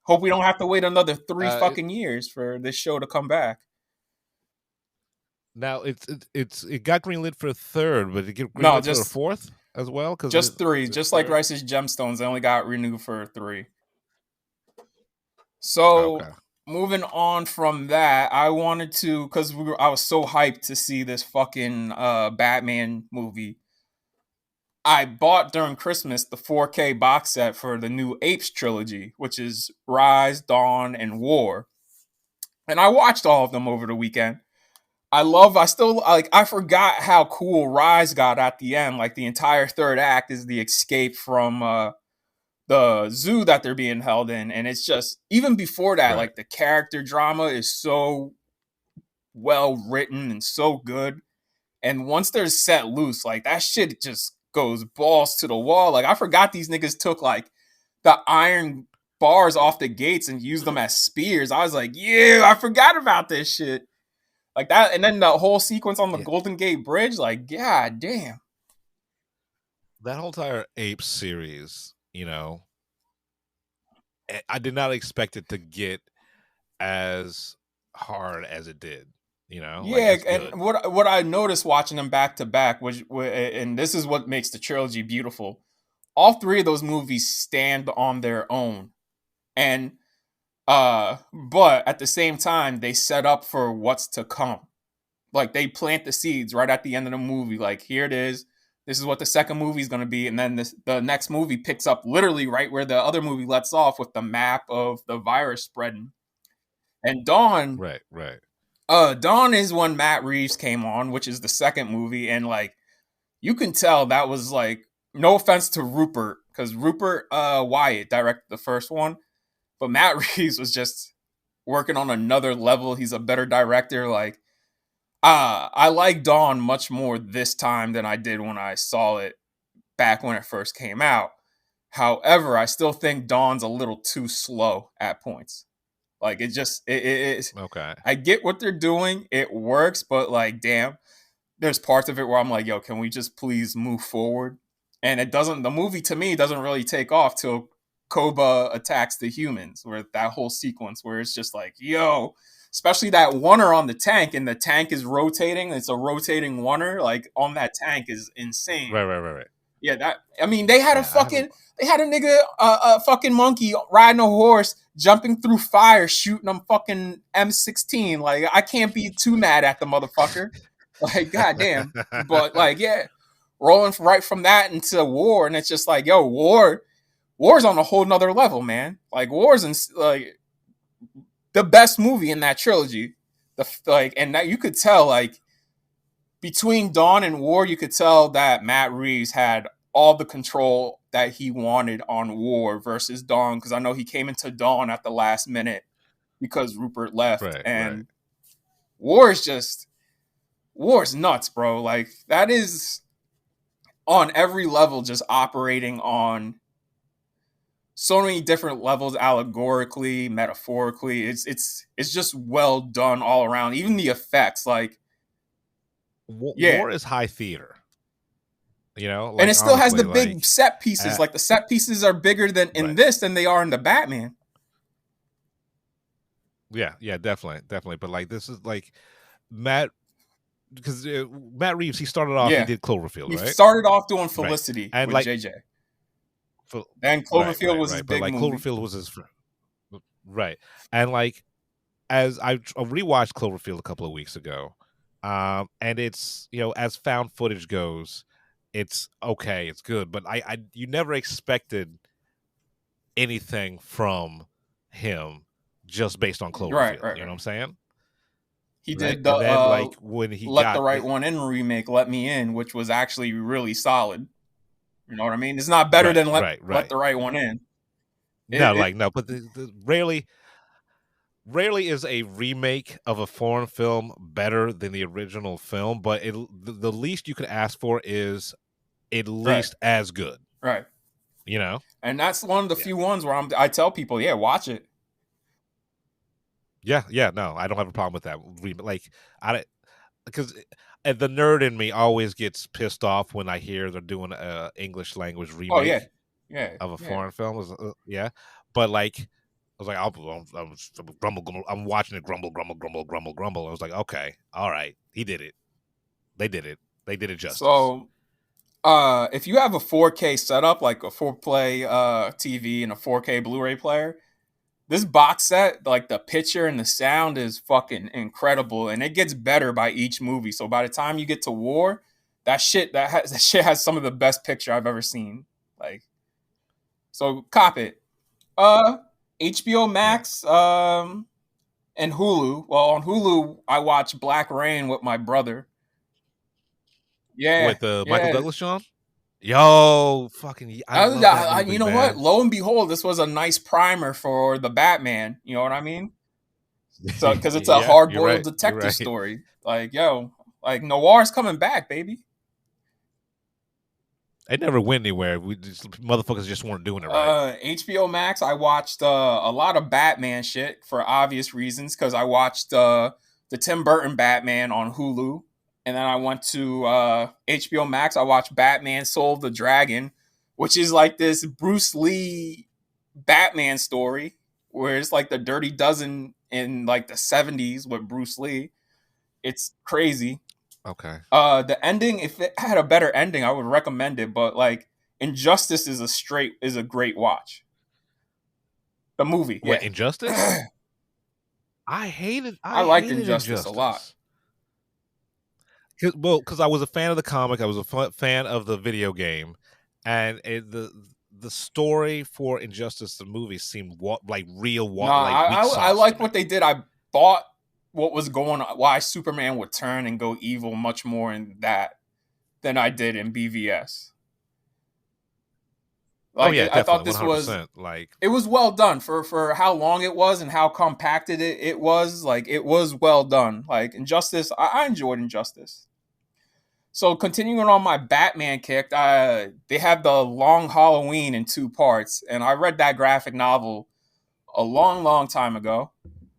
Hope we don't have to wait another 3 fucking years for this show to come back. Now, it got greenlit for a third, but it got greenlit for a fourth as well? Just 3. Just like Rice's Gemstones, they only got renewed for 3. So... okay. Moving on from that, I wanted to, because I was so hyped to see this fucking Batman movie. I bought during Christmas the 4K box set for the new Apes trilogy, which is Rise, Dawn, and War. And I watched all of them over the weekend. I forgot how cool Rise got at the end. Like, the entire third act is the escape from the zoo that they're being held in, and it's just, even before that, like, the character drama is so well written and so good, and once they're set loose, like, that shit just goes balls to the wall. Like, I forgot these niggas took like the iron bars off the gates and used them as spears. I was like, yeah, I forgot about this shit. Like that, and then the whole sequence on the Golden Gate Bridge, like, god damn. That whole entire Apes series, I did not expect it to get as hard as it did. Like Yeah, as good. and what I noticed watching them back to back was, and this is what makes the trilogy beautiful. All three of those movies stand on their own, and but at the same time, they set up for what's to come. Like they plant the seeds right at the end of the movie. Like here it is. This is what the second movie is going to be, and then the next movie picks up literally right where the other movie lets off with the map of the virus spreading. And Dawn, Right, right. Dawn is when Matt Reeves came on, which is the second movie, and like you can tell that was like no offense to Rupert, because Rupert Wyatt directed the first one, but Matt Reeves was just working on another level. He's a better director. Like I like Dawn much more this time than I did when I saw it back when it first came out. However, I still think Dawn's a little too slow at points. Like it Okay. I get what they're doing. It works, but like, damn, there's parts of it where I'm like, yo, can we just please move forward? And the movie to me doesn't really take off till Koba attacks the humans, where that whole sequence where it's just like, yo, especially that oneer on the tank, and the tank is rotating. It's a rotating oneer, like on that tank is insane. Right. Yeah, they had Yeah, they had a nigga, a fucking monkey riding a horse, jumping through fire, shooting them fucking M16. Like, I can't be too mad at the motherfucker. Like, goddamn. But like, yeah, rolling right from that into war, and it's just like, yo, war's on a whole nother level, man. Like, war's in like the best movie in that trilogy. And that you could tell, like, between Dawn and War, you could tell that Matt Reeves had all the control that he wanted on War versus Dawn, because I know he came into Dawn at the last minute because Rupert left. Right, and right. War's nuts, bro. Like, that is on every level just operating on so many different levels, allegorically, metaphorically. It's just well done all around. Even the effects, like, yeah. War is high theater. Like, and it still has the honestly, big like, set pieces. Like, the set pieces are bigger than in Right. this than they are in the Batman. Yeah, definitely. But like, this is like because Matt Reeves, he started off, he did Cloverfield, He right? started off doing Felicity And with like, JJ. And Cloverfield was his big but like movie. Cloverfield was his right. And like, as I rewatched Cloverfield a couple of weeks ago, and it's, as found footage goes, it's okay, it's good, but you never expected anything from him just based on Cloverfield. Right. You know what I'm saying? He Right? did the And then like when he Let got the Right One In remake, Let Me In, which was actually really solid. You know what I mean? It's not better than Let the Right One In. No, but rarely is a remake of a foreign film better than the original film, but the least you could ask for is at least as good. Right. And that's one of the few ones where I tell people, yeah, watch it. Yeah, no, I don't have a problem with that. Like, because the nerd in me always gets pissed off when I hear they're doing a English language remake of a foreign film. But like, I was like, I'm watching it grumble. I was like, okay, all right, he did it. They did it justice. So, if you have a 4K setup, like a 4-play TV and a 4K Blu-ray player, this box set, like the picture and the sound is fucking incredible, and it gets better by each movie. So by the time you get to War, that shit has some of the best picture I've ever seen. Like, so cop it. HBO Max, and Hulu. Well, on Hulu, I watch Black Rain with my brother. Yeah, with Michael Douglas, Sean. Yo, fucking! I love that movie, you know man. what? Lo and behold, this was a nice primer for the Batman. You know what I mean? So, because it's a hard-boiled detective story. Like, yo, like noir's coming back, baby. It never went anywhere. Motherfuckers just weren't doing it right. HBO Max, I watched a lot of Batman shit for obvious reasons, because I watched the Tim Burton Batman on Hulu. And then I went to HBO Max. I watched Batman Soul of the Dragon, which is like this Bruce Lee Batman story where it's like the Dirty Dozen in like the 70s with Bruce Lee. It's crazy. Okay. The ending, if it had a better ending, I would recommend it. But like Injustice is a great watch. The movie, What, yeah. Injustice? I I liked hated Injustice a lot. Because I was a fan of the comic, I was a fan of the video game, and the story for Injustice the movie seemed like real No, like weak sauce. I like what they did. I bought what was going on, why Superman would turn and go evil much more in that than I did in BVS. Like, oh yeah, I thought definitely, this was 100%. Like, it was well done for how long it was and how compacted it was. Like, it was well done. Like Injustice, I enjoyed Injustice. So continuing on my Batman kick, they have the Long Halloween in 2 parts, and I read that graphic novel a long time ago.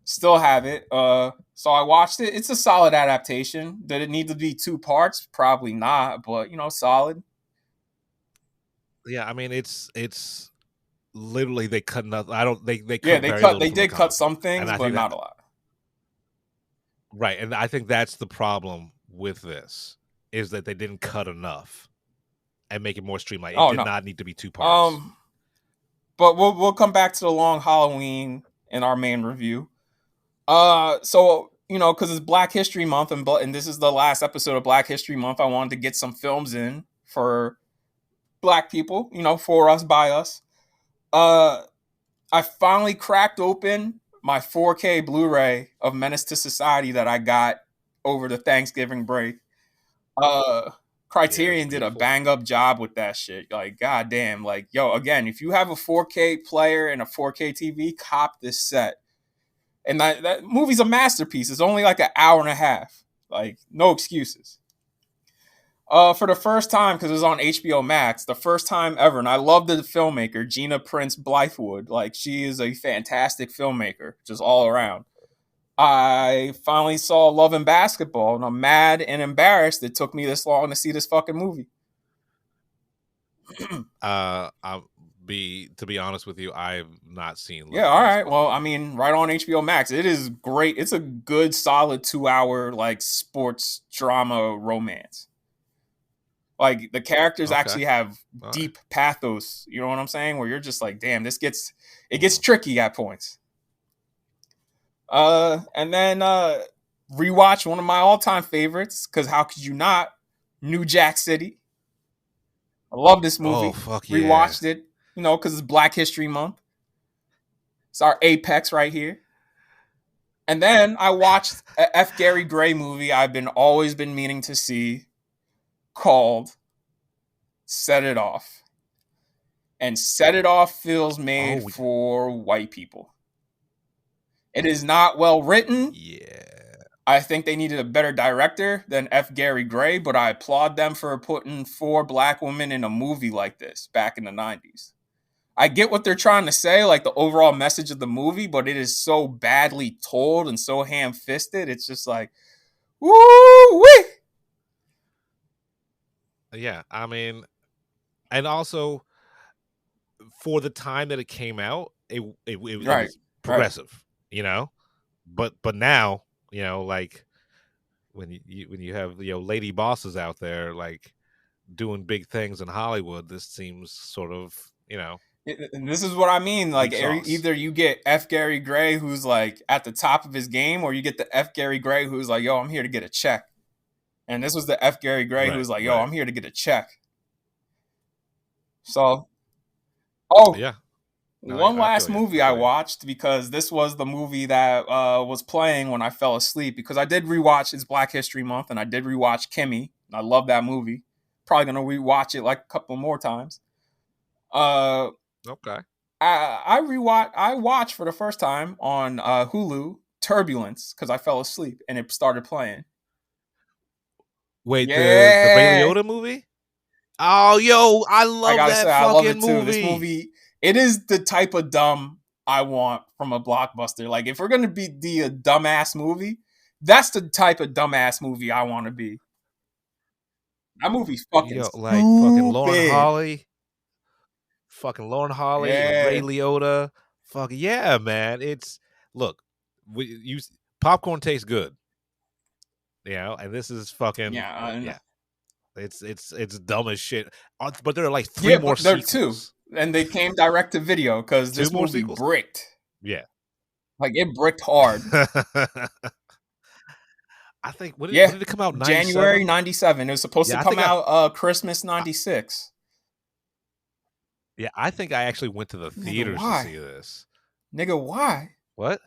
Still have it. So I watched it. It's a solid adaptation. Did it need to be 2 parts? Probably not, but solid. yeah, I mean, it's literally they cut nothing. I don't. They cut Yeah, very little. they from the did cut comic. some things, And I but think not a lot. right, and I think that's the problem with this is that they didn't cut enough and make it more streamlined. It did not need to be 2 parts. But we'll come back to the Long Halloween in our main review. So because it's Black History Month and this is the last episode of Black History Month, I wanted to get some films in for Black people, for us, by us. I finally cracked open my 4K Blu-ray of Menace to Society that I got over the Thanksgiving break. Criterion did a bang up job with that shit. Like, goddamn, like, yo, again, if you have a 4K player and a 4K TV, cop this set. And that movie's a masterpiece. It's only like an hour and a half. Like, no excuses. For the first time, because it was on HBO Max, the first time ever, and I love the filmmaker, Gina Prince Blythewood. Like, she is a fantastic filmmaker, just all around. I finally saw Love and Basketball, and I'm mad and embarrassed it took me this long to see this fucking movie. To be honest with you, I've not seen Love. Yeah, all right. Well, I mean, right on HBO Max. It is great. It's a good, solid 2-hour, like, sports drama romance. Like, the characters actually have deep pathos, you know what I'm saying? Where you're just like, damn, it gets tricky at points. And then rewatch one of my all-time favorites, because how could you not? New Jack City. I love this movie. Oh, fuck yeah. Rewatched it, because it's Black History Month. It's our apex right here. And then I watched a F. Gary Gray movie I've always been meaning to see, called Set It Off. And Set It Off feels made for white people. It is not well written. Yeah. I think they needed a better director than F. Gary Gray, but I applaud them for putting 4 Black women in a movie like this back in the 90s. I get what they're trying to say, like the overall message of the movie, but it is so badly told and so ham-fisted. It's just like, woo-wee! Yeah, I mean, and also for the time that it came out, it was progressive, But now, like when you have lady bosses out there like doing big things in Hollywood, this seems sort of And this is what I mean. Like, either you get F. Gary Gray, who's like at the top of his game, or you get the F. Gary Gray who's like, yo, I'm here to get a check. And this was the F. Gary Gray who's like, yo, I'm here to get a check. So, yeah. One last movie I watched, because this was the movie that was playing when I fell asleep, because I did rewatch, it's Black History Month, and I did rewatch Kimmy. I love that movie. Probably going to rewatch it like a couple more times. Okay. I watched for the first time on Hulu Turbulence, because I fell asleep and it started playing. Wait, the Ray Liotta movie? Oh, yo, I love that fucking I love it too. movie. This movie, it is the type of dumb I want from a blockbuster. Like, if we're gonna be a dumbass movie, that's the type of dumbass movie I want to be. That movie's fucking stupid. Fucking Lauren Holly. fucking Lauren Holly and Ray Yeah. Liotta. Fuck yeah, man. Look, popcorn tastes good. And this is fucking Yeah. It's dumb as shit. But there are like three more but there are two, sequels. and they came direct to video because Two this more movie sequels? bricked. Yeah. Like it bricked hard. I think when Yeah, did it come out? January 97? '97. It was supposed Yeah, to I come think out Christmas '96. Yeah, I think I actually went to the theaters to why? see this. Nigga, why? What?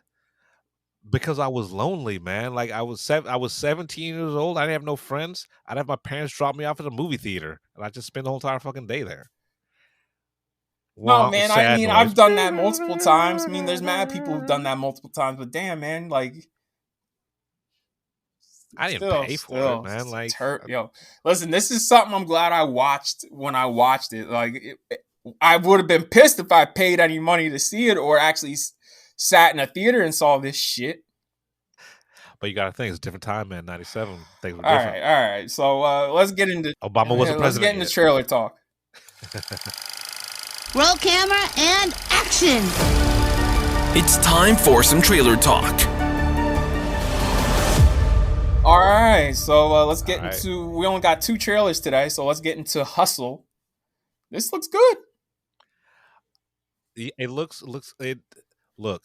Because I was lonely, man. Like I was 17 years old. I didn't have no friends. I'd have my parents drop me off at the movie theater, and I just spend the whole entire fucking day there. No, man. I Sad mean, noise. I've done that multiple times. I mean, there's mad people who've done that multiple times. But damn, man, like I didn't pay for it, man. Like, yo, listen, this is something I'm glad I watched when I watched it. Like, I would have been pissed if I paid any money to see it or actually sat in a theater and saw this shit. But you got to think, it's a different time, man. 97, things were All different. right. So let's get into Obama wasn't Let's president get into yet. trailer talk. Roll camera and action. It's time for some trailer talk. All right, so let's get All right. into. We only got 2 trailers today, so let's get into Hustle. This looks good. It looks look,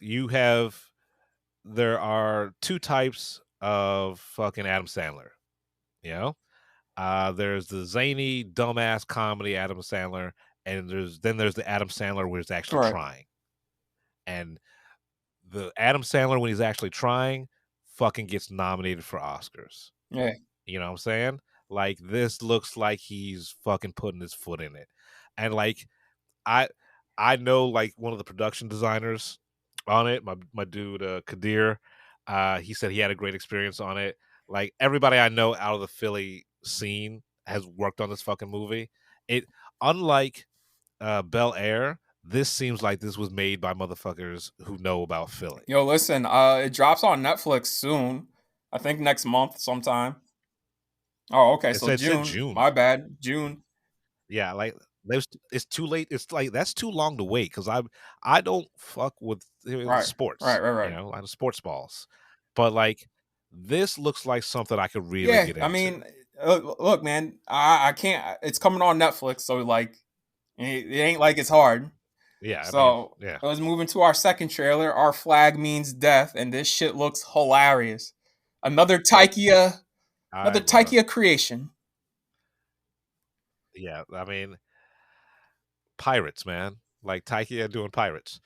there are 2 types of fucking Adam Sandler. There's the zany dumbass comedy Adam Sandler, and there's the Adam Sandler where he's actually Right. trying. And the Adam Sandler when he's actually trying fucking gets nominated for Oscars. Yeah. You know what I'm saying? Like, this looks like he's fucking putting his foot in it. And like I know like one of the production designers on it, my dude Kadir, he said he had a great experience on it. Like, everybody I know out of the Philly scene has worked on this fucking movie. It, unlike Bel Air, this seems like this was made by motherfuckers who know about Philly. Yo, listen, it drops on Netflix soon. I think next month sometime. Oh, okay, so It said June. My bad, June. Yeah, like it's too late. It's like that's too long to wait because I don't fuck with sports. Right. You know, I have sports balls, but like this looks like something I could really get into. I mean, look, man, I can't. It's coming on Netflix, so like, it ain't like it's hard. Yeah. So I mean, yeah. Let's move into our second trailer. Our Flag Means Death, and this shit looks hilarious. Another Taika creation. Yeah, I mean, pirates, man. Like Taika doing pirates.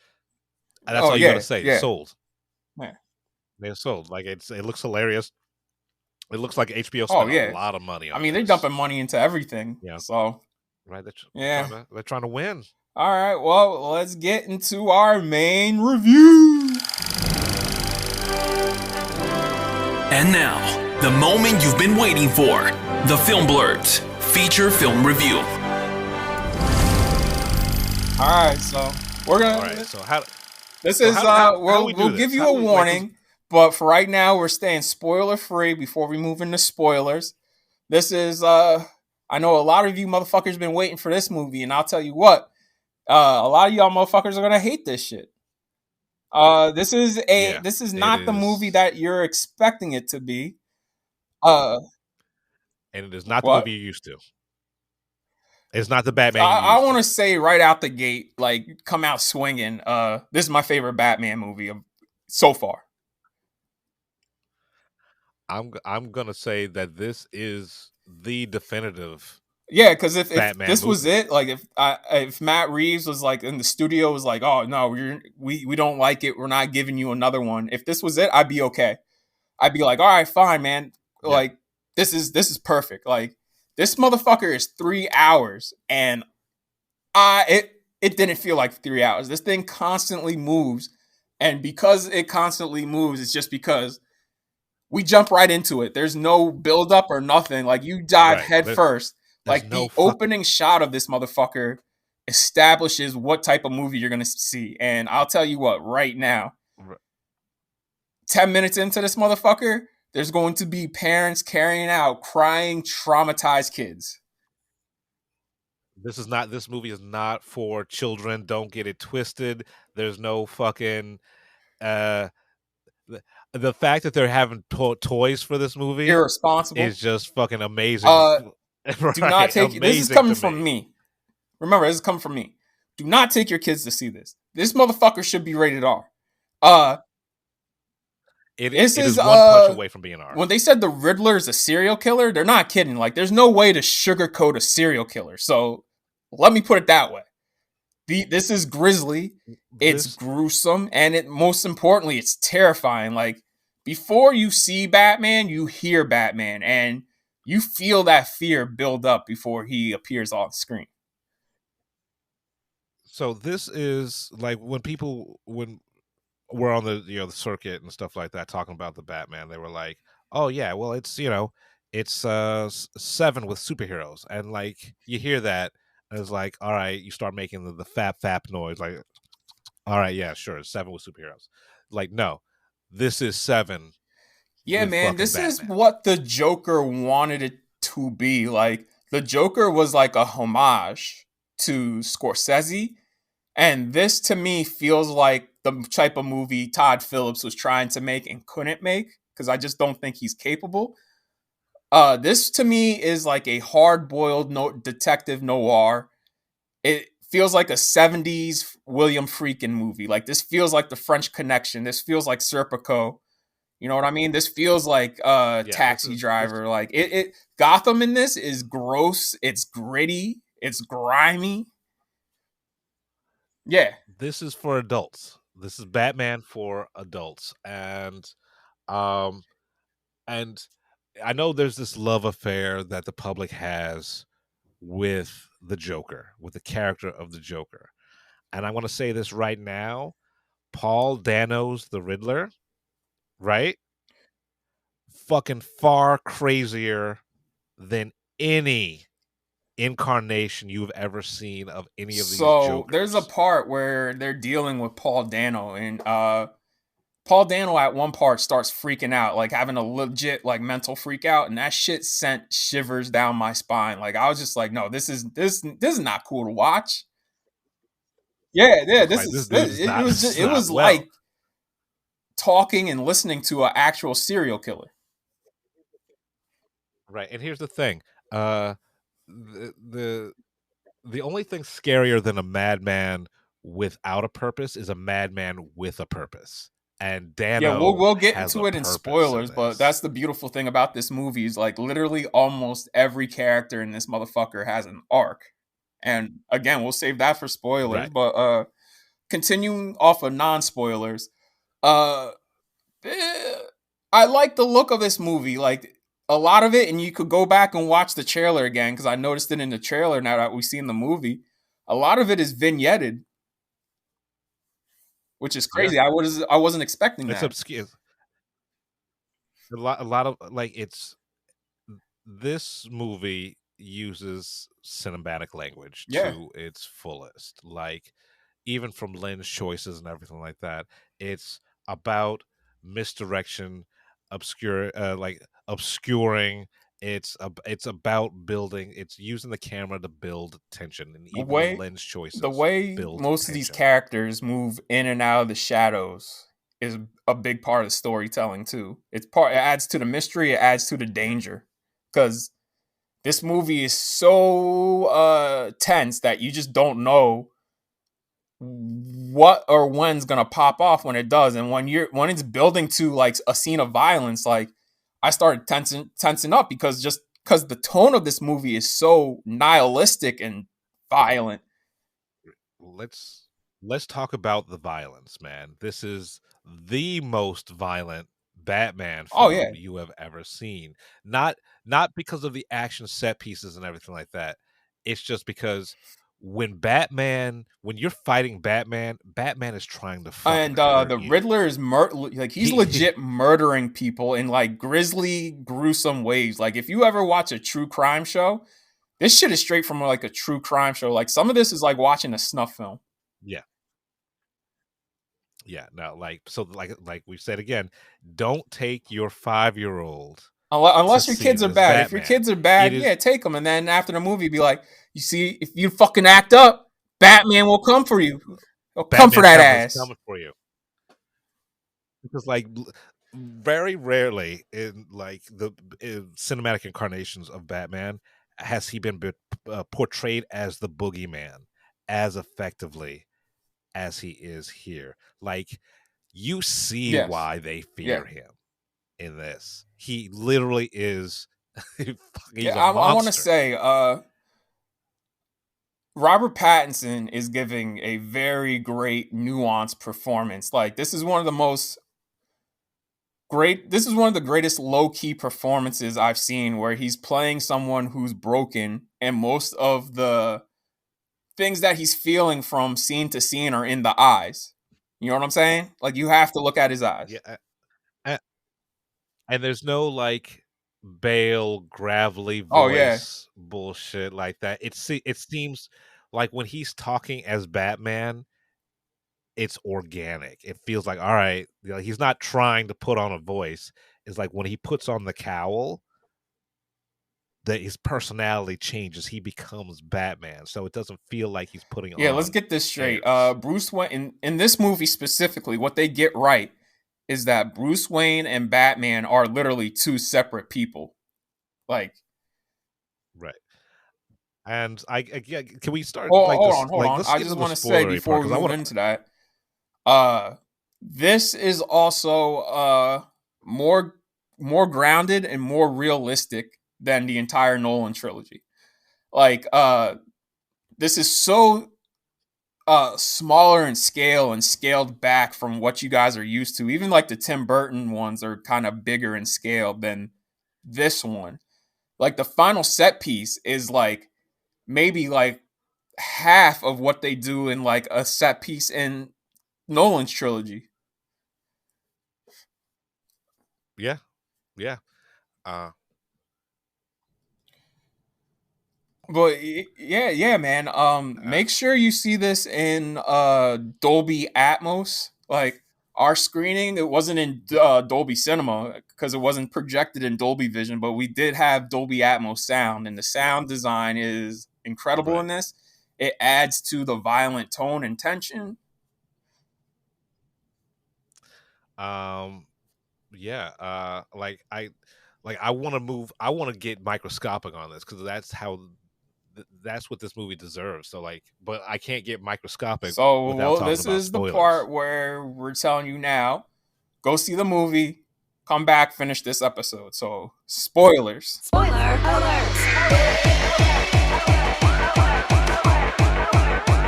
And that's all you gotta say. Yeah. Sold. Yeah. They're sold. Like it looks hilarious. It looks like HBO Oh, spent yeah. a lot of money on I mean, they're this. dumping money into everything. Yeah. So Right? Yeah. They're trying to win. all right, well, let's get into our main review. And now, the moment you've been waiting for. The Film Blurbs feature film review. All right, so we're gonna. All right. So how This so is how we'll we do this? give you How a do we, warning, but for right now we're staying spoiler free before we move into spoilers. This is I know a lot of you motherfuckers been waiting for this movie, and I'll tell you what, a lot of y'all motherfuckers are gonna hate this shit. This is not the movie that you're expecting it to be. And it is not the What? movie you're used to. It's not the Batman. I want to say right out the gate, like, come out swinging. This is my favorite Batman movie so far. I'm gonna say that this is the definitive. Yeah, because if Batman this was movie. it, like if Matt Reeves was like in the studio was like, oh no, we don't like it, we're not giving you another one. If this was it, I'd be okay. I'd be like, all right, fine, man. Yeah. Like this is perfect. Like this motherfucker is 3 hours, and it didn't feel like 3 hours. This thing constantly moves, and because it constantly moves, it's just because we jump right into it. There's no build up or nothing. Like you dive head first. Like the opening shot of this motherfucker establishes what type of movie you're gonna see. And I'll tell you what, right now, 10 minutes into this motherfucker, there's going to be parents carrying out crying, traumatized kids. This movie is not for children. Don't get it twisted. There's no fucking uh the fact that they're having toys for this movie Irresponsible. is just fucking amazing. Do not Right, take this is amazing coming to from me. me. Remember, this is coming from me. Do not take your kids to see this. This motherfucker should be rated R. It This is is one punch away from being R. when they said the Riddler is a serial killer, they're not kidding. Like, there's no way to sugarcoat a serial killer. So let me put it that way. This is grisly, it's gruesome, and most importantly, it's terrifying. Like, before you see Batman, you hear Batman, and you feel that fear build up before he appears on screen. So this is like when we're on the the circuit and stuff like that talking about the Batman, they were like, "Oh yeah, well it's it's 7 with superheroes," and like you hear that, and it's like, all right, you start making the fap noise, like, all right, yeah, sure, it's 7 with superheroes. Like, no, this is 7 Yeah, with man, fucking this is Batman. what the Joker wanted it to be. Like, the Joker was like a homage to Scorsese, and this to me feels like the type of movie Todd Phillips was trying to make and couldn't make because I just don't think he's capable. This to me is like a hard-boiled detective noir. It feels like a 70s William Friedkin movie. Like, this feels like The French Connection. This feels like Serpico. You know what I mean? This feels like Taxi Driver. Like, it Gotham in this is gross. It's gritty. It's grimy. Yeah. This is for adults. This is Batman for adults, um and I know there's this love affair that the public has with the Joker, with the character of the Joker. And I want to say this right now, Paul Dano's the Riddler, right? Fucking far crazier than any incarnation you've ever seen of any of these Jokers. There's a part where they're dealing with Paul Dano, and Paul Dano at one part starts freaking out, like having a legit like mental freak out, and that shit sent shivers down my spine. Like, I was just like, no, this is not cool to watch. Yeah, Like, this dude is not, it was like talking and listening to an actual serial killer. Right, and here's the thing: the only thing scarier than a madman without a purpose is a madman with a purpose. And Dano, yeah, we'll get into it in spoilers, but that's the beautiful thing about this movie is like literally almost every character in this motherfucker has an arc. And again, we'll save that for spoilers, right. But continuing off of non-spoilers, I like the look of this movie. Like, a lot of it, and you could go back and watch the trailer again because I noticed it in the trailer now that we've seen the movie. A lot of it is vignetted, which is crazy. Yeah. I wasn't expecting it's that. Obscure. A lot of like this movie uses cinematic language to its fullest. Like, even from lens choices and everything like that, it's about misdirection, obscuring. It's about building. It's using the camera to build tension, and even the lens choices. The way most of these characters move in and out of the shadows is a big part of storytelling too. It adds to the mystery. It adds to the danger because this movie is so tense that you just don't know what or when's gonna pop off when it does. And when it's building to like a scene of violence, like, I started tensing up because the tone of this movie is so nihilistic and violent. Let's talk about the violence, man. This is the most violent Batman film you have ever seen. Not because of the action set pieces and everything like that. It's just because when you're fighting Batman is trying to fucking and the Riddler is he's legit murdering people in like grisly, gruesome ways. Like, if you ever watch a true crime show, this shit is straight from like a true crime show. Like, some of this is like watching a snuff film. Yeah, no, like, so like we said again, don't take your 5-year-old Unless your see kids are this bad. If your Batman. kids are It bad, is yeah, take them. And then after the movie, be like, you see, if you fucking act up, Batman will come for you. He'll come for Batman that comes ass. coming for you. Because like very rarely in like the cinematic incarnations of Batman has he been portrayed as the boogeyman as effectively as he is here. Like you see Yes. why they Yeah. fear him in this. He literally is he's Yeah, a I want to monster. say, Robert Pattinson is giving a very great nuanced performance. Like this is one of the most this is one of the greatest low-key performances I've seen where he's playing someone who's broken and most of the things that he's feeling from scene to scene are in the eyes. You know what I'm saying? Like you have to look at his eyes. Yeah, and there's no like Bale gravelly Oh yeah. voice bullshit like that. It seems like when he's talking as Batman, it's organic. It feels like all right, he's not trying to put on a voice. It's like when he puts on the cowl, that his personality changes. He becomes Batman, so it doesn't feel like he's putting Yeah, let's on get this straight. airs. Bruce Wayne in this movie specifically, what they get right is that Bruce Wayne and Batman are literally two separate people. Like, Right. And yeah, can we start oh, like hold this? on, hold Like, on. let's I get just into the want to say spoilery part before we because I move want to. into that, this is also more more grounded and more realistic than the entire Nolan trilogy. Like, this is so smaller in scale and scaled back from what you guys are used to. Even like the Tim Burton ones are kind of bigger in scale than this one. Like the final set piece is like maybe like half of what they do in like a set piece in Nolan's trilogy. Yeah, yeah. Uh, But yeah, man. uh, Make sure you see this in Dolby Atmos. Like our screening, it wasn't in Dolby Cinema because it wasn't projected in Dolby Vision, but we did have Dolby Atmos sound, and the sound design is incredible in right. this. It adds to the violent tone and tension. Um, yeah. I want to move. I want to get microscopic on this because that's how. That's what this movie deserves. So like, but I can't get microscopic So, without well, talking this about is the spoilers. part where we're telling you now. Go see the movie. Come back, finish this episode. So, spoilers. Spoiler alert!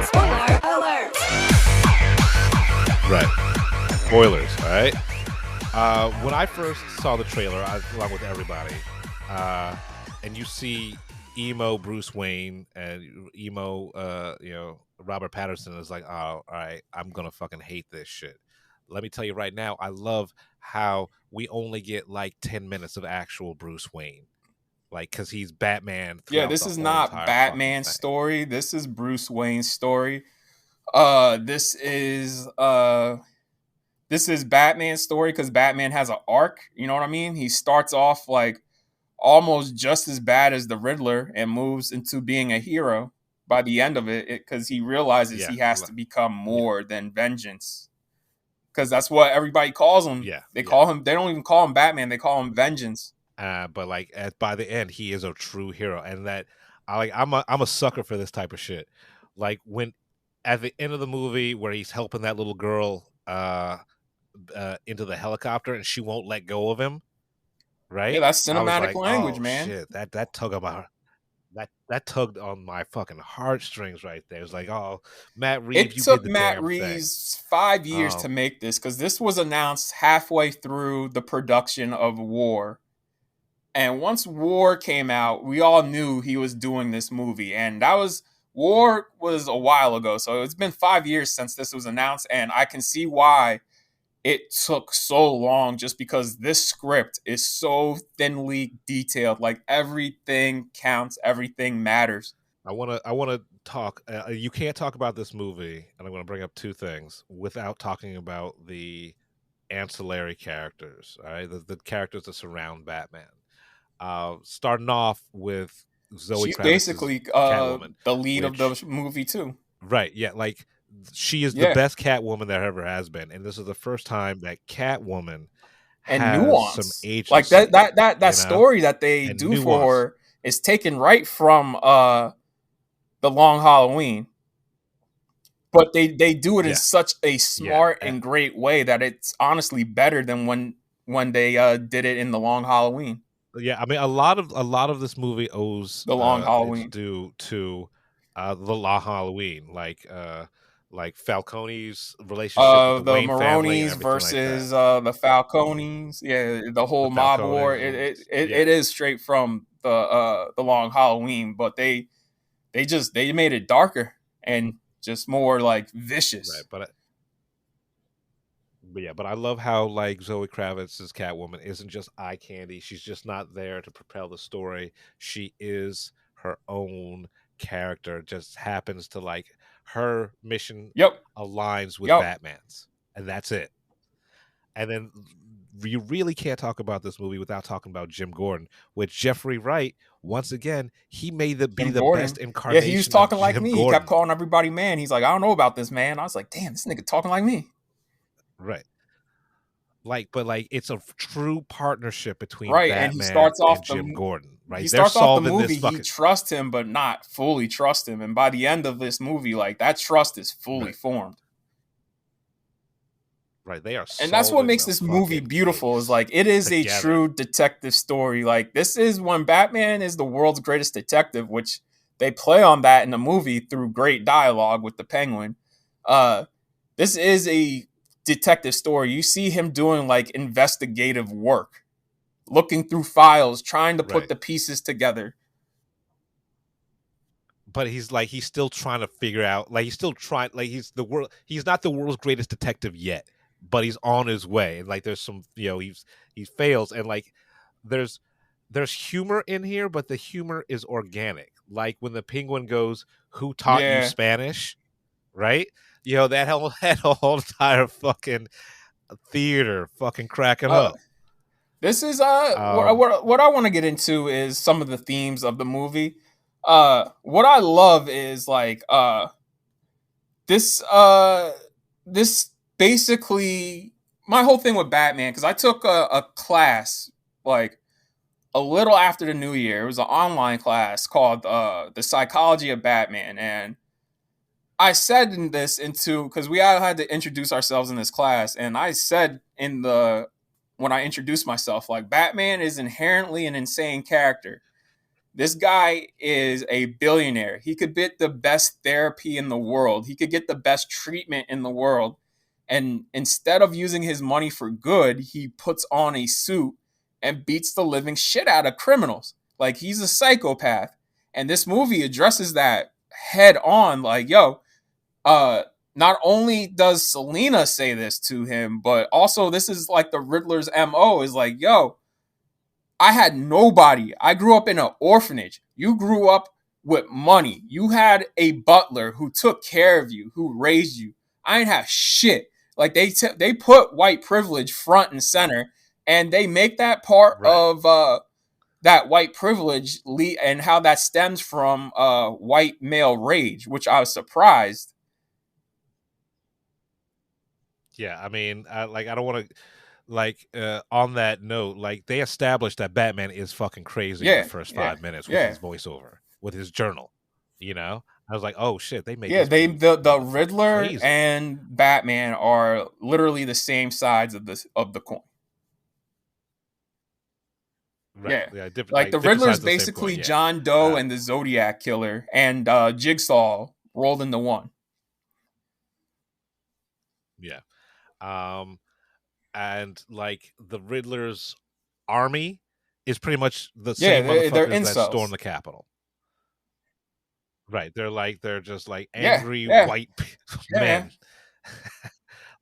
Spoiler alert! Right. Spoilers. All right. When I first saw the trailer, along with everybody, and you see emo Bruce Wayne and emo, Robert Patterson is like, oh, all right, I'm gonna fucking hate this shit. Let me tell you right now, I love how we only get like 10 minutes of actual Bruce Wayne, like because he's Batman Yeah, throughout this the is whole not entire fucking Batman's thing. story. This is Bruce Wayne's story. This is Batman's story because Batman has an arc. You know what I mean? He starts off like almost just as bad as the Riddler and moves into being a hero by the end of it because he realizes Yeah, he has to become yeah, more than vengeance. Because that's what everybody calls him. yeah, They yeah. call him. They don't even call him Batman. They call him Vengeance. But like by the end, he is a true hero, and that I'm a sucker for this type of shit. Like when at the end of the movie where he's helping that little girl into the helicopter and she won't let go of him, Yeah, right? that's I was cinematic like, language, oh man. shit, that tug on my that tugged on my fucking heartstrings right there. It's like, oh, Matt Reeves, It you did took the Matt damn thing. Reeves 5 years to Um, make this because this was announced halfway through the production of War. And once War came out, we all knew he was doing this movie. And that was War was a while ago. So it's been 5 years since this was announced. And I can see why it took so long just because this script is so thinly detailed. Like everything counts, everything matters. I want to talk. You can't talk about this movie, and I'm going to bring up two things without talking about the ancillary characters. All right, the characters that surround Batman. starting off with Zoe She's Kravitz's basically Catwoman, the lead of the which movie too. right, yeah, like she is the Yeah, best Catwoman there ever has been, and this is the first time that Catwoman and has some nuance. Like that agency, that that that you know, story that they and do for nuance. her is taken right from the Long Halloween. But they do it in Yeah, such a yeah, smart and great way that it's honestly better than when they did it in the Long Halloween. yeah. I mean, a lot of this movie owes The Long its Halloween. due to the La Halloween, like Falcone's relationship with the The Wayne family and Maronis everything like that. versus the Falcones. Yeah, the The whole mob war. Falcones, It yeah, is straight from the Long Halloween, but they made it darker and just more like right. vicious. But yeah, but I love how like Zoe Kravitz's Catwoman isn't just eye candy. She's just not there to propel the story. She is her own character. Just happens to like her mission Yep. aligns with Yep. Batman's, and that's it. And then you really can't talk about this movie without talking about Jim Gordon, which Jeffrey Wright, once again, he may be Jim the best Gordon. Yeah, he was incarnation of talking like Jim me. He kept Gordon. calling everybody man. He's like, I don't know about this man. I was like, damn, this nigga talking like me. Right. But it's a true partnership between Right. And Batman and Jim Gordon, he right? They're starts off the solving this movie, he fucking trusts him, but not fully trust him. And by the end of this movie, like that trust is fully right, formed. right. They are And that's what solving makes the this movie fucking beautiful is case like it is a together. true detective story. Like this is when Batman is the world's greatest detective, which they play on that in the movie through great dialogue with the Penguin. This is a detective story. You see him doing like investigative work, looking through files, trying to put Right. the pieces together. But he's still trying to figure out, like he's still trying, like he's not the world's greatest detective yet, but he's on his way. And like there's some, he fails, and like there's humor in here, but the humor is organic. Like when the Penguin goes, "Who taught you Yeah. Spanish?" Right? That whole entire fucking theater fucking cracking up. This is Um, what I want to get into is some of the themes of the movie. What I love is like this this basically my whole thing with Batman, because I took a class like a little after the new year. It was an online class called the Psychology of Batman, and I said in this into because we all had to introduce ourselves in this class, and I said in the when I introduced myself, like Batman is inherently an insane character. This guy is a billionaire. He could get the best therapy in the world. He could get the best treatment in the world. And instead of using his money for good, he puts on a suit and beats the living shit out of criminals. Like he's a psychopath. And this movie addresses that head on. Like, yo, not only does Selena say this to him, but also this is like the Riddler's MO is like, yo, I had nobody. I grew up in an orphanage. You grew up with money. You had a butler who took care of you, who raised you. I didn't have shit. Like they put white privilege front and center, and they make that part right. of that white privilege and how that stems from white male rage, which I was surprised. Yeah, I mean, I don't want to, on that note, like they established that Batman is fucking crazy in the first 5 minutes with his voiceover, with his journal. I was like, oh shit, they made the Riddler crazy. and Batman are literally the same sides of the coin. Right. Yeah, different. Like the different Riddler is sides of the same basically coin, yeah. John Doe and the Zodiac Killer and Jigsaw rolled into one. Yeah. And like the Riddler's army is pretty much the same they're motherfuckers that incels. stormed the Capitol. Right. They're just like angry white men.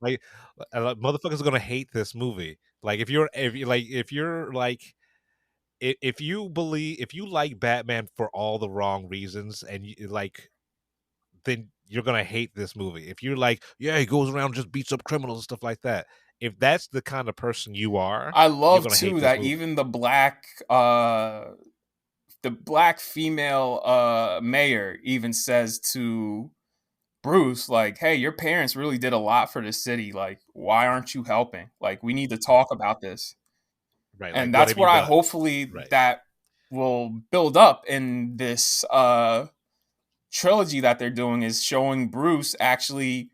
Like motherfuckers are gonna hate this movie. Like if you like Batman for all the wrong reasons, and then you're gonna hate this movie. If you're like, yeah, he goes around and just beats up criminals and stuff like that, if that's the kind of person you are, I you're love gonna hate too this that movie. even the black female mayor even says to Bruce, like, hey, your parents really did a lot for this city. Like, why aren't you helping? Like, we need to talk about this. Right, like And what that's have you what I done? hopefully Right. that will build up in this trilogy that they're doing, is showing Bruce actually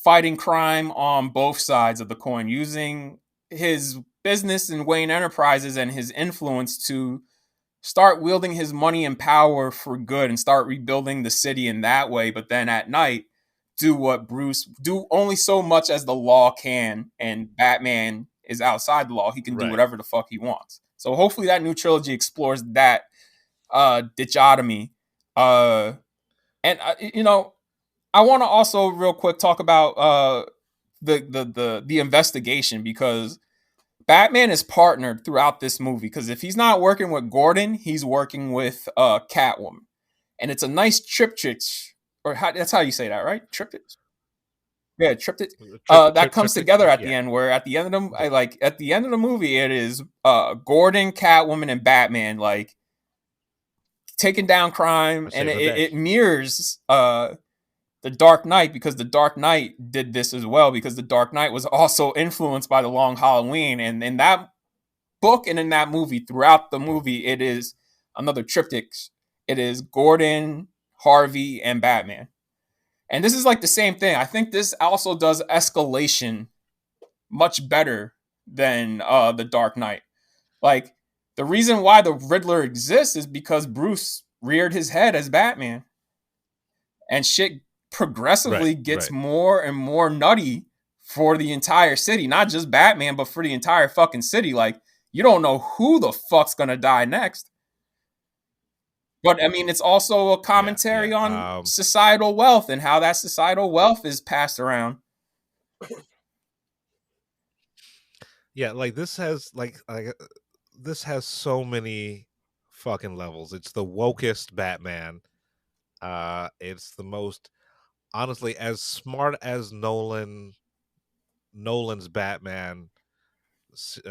fighting crime on both sides of the coin, using his business and Wayne Enterprises and his influence to start wielding his money and power for good and start rebuilding the city in that way. But then at night, do only so much as the law can, and Batman is outside the law. He can do Right. whatever the fuck he wants. So hopefully that new trilogy explores that dichotomy. And I want to also real quick talk about the investigation, because Batman is partnered throughout this movie, because if he's not working with Gordon, he's working with Catwoman, and it's a nice triptych, or that's how you say that, right? Triptych. Yeah, triptych. That comes together at the end, where at the end of the movie, it is Gordon, Catwoman, and Batman like taking down crime, and it mirrors the Dark Knight, because the Dark Knight did this as well, because the Dark Knight was also influenced by the Long Halloween. And in that book and in that movie, throughout the movie, it is another triptych. It is Gordon, Harvey, and Batman. And this is like the same thing. I think this also does escalation much better than the Dark Knight. Like, the reason why the Riddler exists is because Bruce reared his head as Batman. And shit progressively gets more and more nutty for the entire city. Not just Batman, but for the entire fucking city. Like, you don't know who the fuck's gonna die next. But I mean, it's also a commentary on societal wealth and how that societal wealth is passed around. Yeah, like this has this has so many fucking levels. It's the wokest Batman. It's the most, honestly, as smart as Nolan's Batman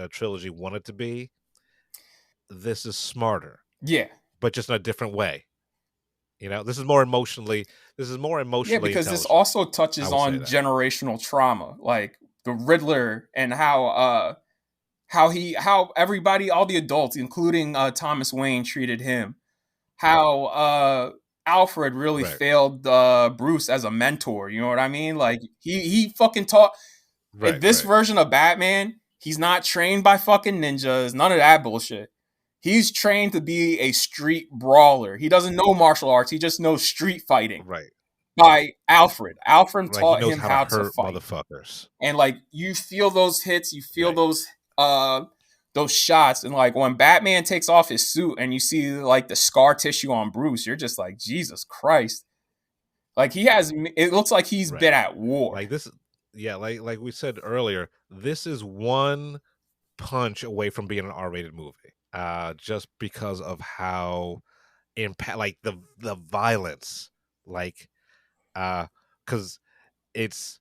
trilogy wanted to be. This is smarter. Yeah. But just in a different way. You know, this is more emotionally. Yeah, because this also touches on generational trauma, like the Riddler, and how everybody, all the adults, including Thomas Wayne, treated him. How Alfred really failed Bruce as a mentor. You know what I mean? Like he fucking taught. In this version of Batman, he's not trained by fucking ninjas. None of that bullshit. He's trained to be a street brawler. He doesn't know martial arts. He just knows street fighting. Right. By Alfred. Alfred taught him how to fight. Motherfuckers. And like, you feel those hits, you feel those shots, and like when Batman takes off his suit and you see like the scar tissue on Bruce, you're just like, Jesus Christ. Like, it looks like he's been at war. Like this, yeah, like we said earlier, this is one punch away from being an R-rated movie. Just because of how like the violence, like because it's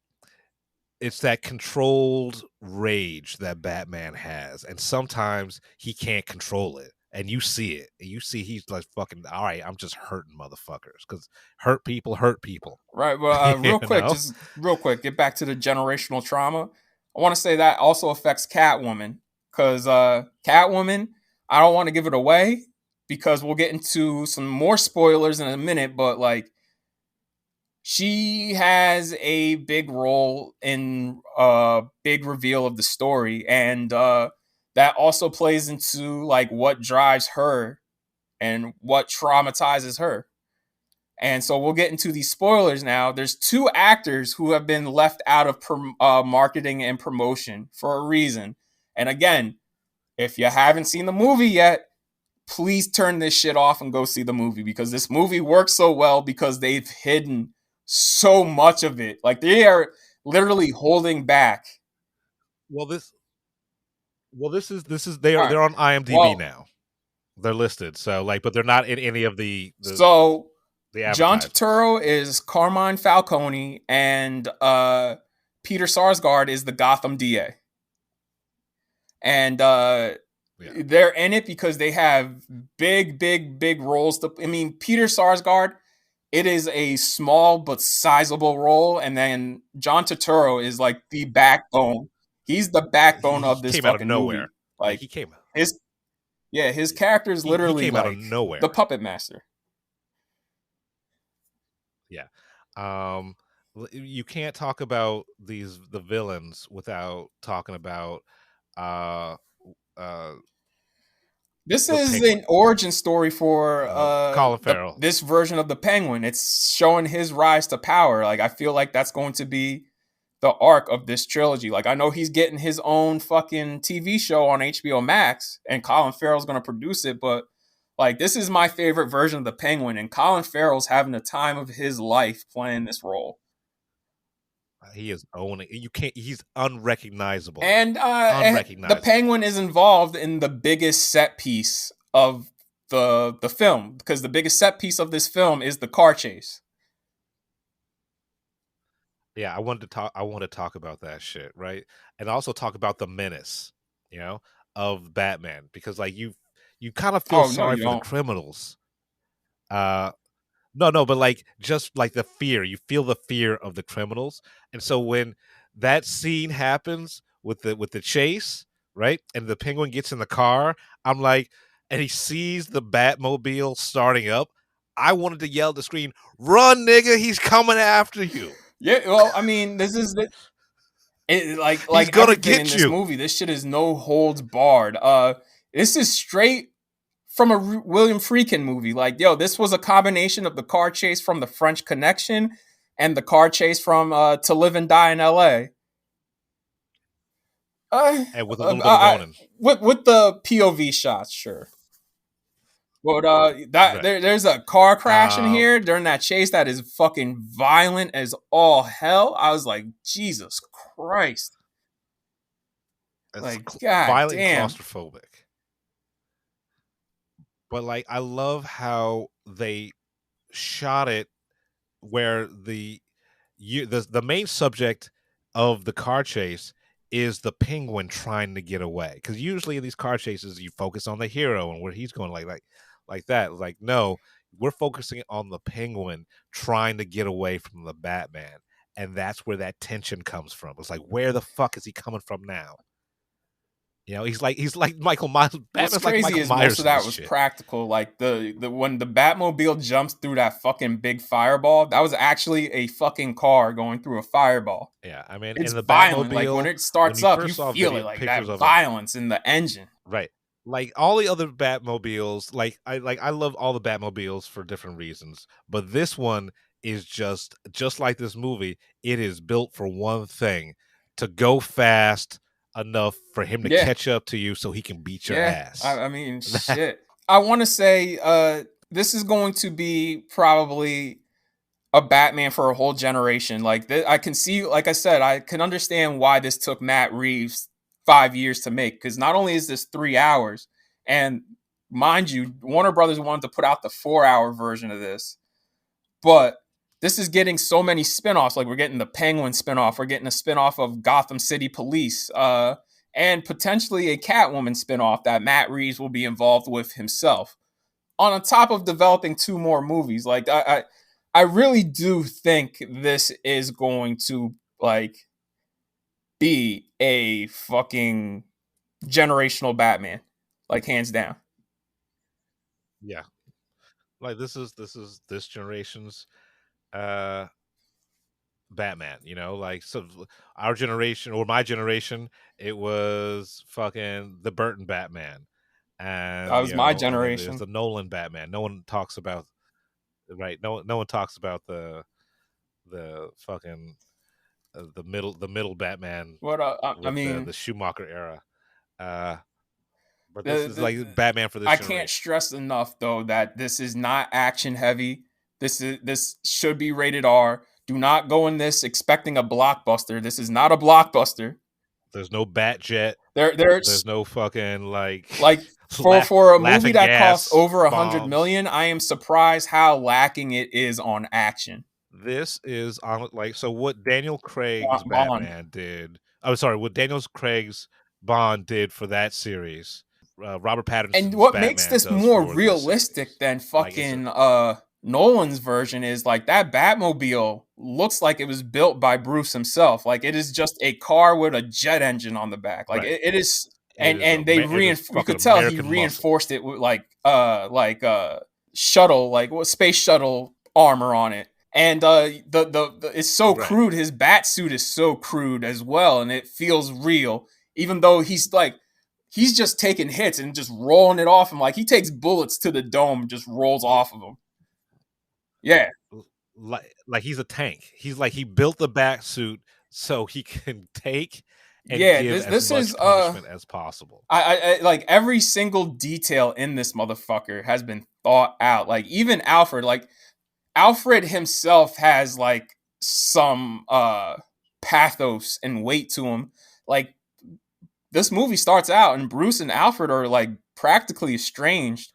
that controlled rage that Batman has, and sometimes he can't control it, and you see it. You see he's like, fucking, all right, I'm just hurting motherfuckers, because hurt people. Right. Well, real quick, get back to the generational trauma. I want to say that also affects Catwoman, because Catwoman, I don't want to give it away, because we'll get into some more spoilers in a minute, but like, she has a big role in a big reveal of the story, and that also plays into like what drives her and what traumatizes her. And so we'll get into these spoilers now. There's 2 actors who have been left out of marketing and promotion for a reason. And again, if you haven't seen the movie yet, please turn this shit off and go see the movie, because this movie works so well because they've hidden so much of it. Like, they are literally holding back. This is they're on IMDb now. They're listed, so like, but they're not in any of the so the John Turturro is Carmine Falcone, and Peter Sarsgaard is the Gotham DA. and Yeah. they're in it because they have big roles. I mean, Peter Sarsgaard, it is a small but sizable role, and then John Turturro is like the backbone. He's the backbone He of this came out of fucking nowhere. movie. Like Like he came his character is he literally came out of like nowhere. the puppet master. Yeah. You can't talk about the villains without talking about uh This the is Penguin. an origin story for Colin Farrell. this version of the Penguin. It's showing his rise to power. Like I feel like that's going to be the arc of this trilogy. Like I know he's getting his own fucking TV show on HBO Max, and Colin Farrell's going to produce it. But like this is my favorite version of the Penguin, and Colin Farrell's having the time of his life playing this role. He is owning. You can't. He's unrecognizable. And the Penguin is involved in the biggest set piece of the film, because the biggest set piece of this film is the car chase. Yeah, I want to talk about that shit, right? And also talk about the menace, of Batman, because like you kind of feel sorry for the criminals. No, but like just like the fear, you feel the fear of the criminals, and so when that scene happens with the chase, right, and the Penguin gets in the car, I'm like, and he sees the Batmobile starting up, I wanted to yell at the screen, "Run, nigga! He's coming after you!" Yeah, well, I mean, this is like He's gonna everything get in this you. movie. This shit is no holds barred. This is straight from a William Friedkin movie. Like, yo, this was a combination of the car chase from The French Connection and the car chase from To Live and Die in L.A. And with a little bit of Ronin. With the POV shots, sure. But Right. there's a car crash in here during that chase that is fucking violent as all hell. I was like, Jesus Christ. It's Like, God violent damn. and claustrophobic. But like, I love how they shot it, where the main subject of the car chase is the Penguin trying to get away. Because usually in these car chases, you focus on the hero and where he's going, like that. Like, no, we're focusing on the Penguin trying to get away from the Batman, and that's where that tension comes from. It's like, where the fuck is he coming from now? He's like Michael Myers. What's Batman's crazy like Michael is Myers most of that in this was shit. practical. Like the when the Batmobile jumps through that fucking big fireball, that was actually a fucking car going through a fireball. Yeah, I mean, It's in the violent. Like Batmobile, when it starts up, you first saw feel it, like that pictures of it. violence in the engine. Right. Like all the other Batmobiles, I love all the Batmobiles for different reasons, but this one is just like this movie. It is built for one thing: to go fast enough for him to catch up to you, so he can beat your ass. I mean, shit. I want to say this is going to be probably a Batman for a whole generation. Like I can see, like I said, I can understand why this took Matt Reeves 5 years to make, because not only is this 3 hours, and mind you, Warner Brothers wanted to put out the 4-hour version of this, but this is getting so many spinoffs. Like we're getting the Penguin spinoff, we're getting a spinoff of Gotham City Police, and potentially a Catwoman spinoff that Matt Reeves will be involved with himself. On top of developing 2 more movies, like I really do think this is going to like be a fucking generational Batman, like hands down. Yeah, like this is this generation's Batman. Like, so our generation, or my generation, it was fucking the Burton Batman, and That was my and then generation. there's the Nolan Batman. No one talks about no one talks about the fucking the middle Batman. What I mean, the Schumacher era. But this is like Batman for this I generation. can't stress enough though that this is not action heavy. This should be rated R. Do not go in this expecting a blockbuster. This is not a blockbuster. There's no Batjet. There's no fucking like for a movie that costs over $100 million. I am surprised how lacking it is on action. This is on what Daniel Craig's Batman did. I'm sorry, what Daniel Craig's Bond did for that series. Robert Pattinson's And what Batman makes this does more for realistic series. than Like, it's fucking Nolan's version is like that Batmobile looks like it was built by Bruce himself. Like it is just a car with a jet engine on the back. Like right. it is, It is and they it is you fucking could tell he American muscle. reinforced it with like shuttle, like what space shuttle armor on it. And the it's so Right. crude. His bat suit is so crude as well, and it feels real, even though he's just taking hits and just rolling it off him. Like he takes bullets to the dome and just rolls off of them. Yeah. Like he's a tank. He's like, he built the bat suit so he can take and Yeah, give this as much is punishment as possible. I like every single detail in this motherfucker has been thought out. Like even Alfred, like Alfred himself has like some pathos and weight to him. Like this movie starts out and Bruce and Alfred are like practically estranged.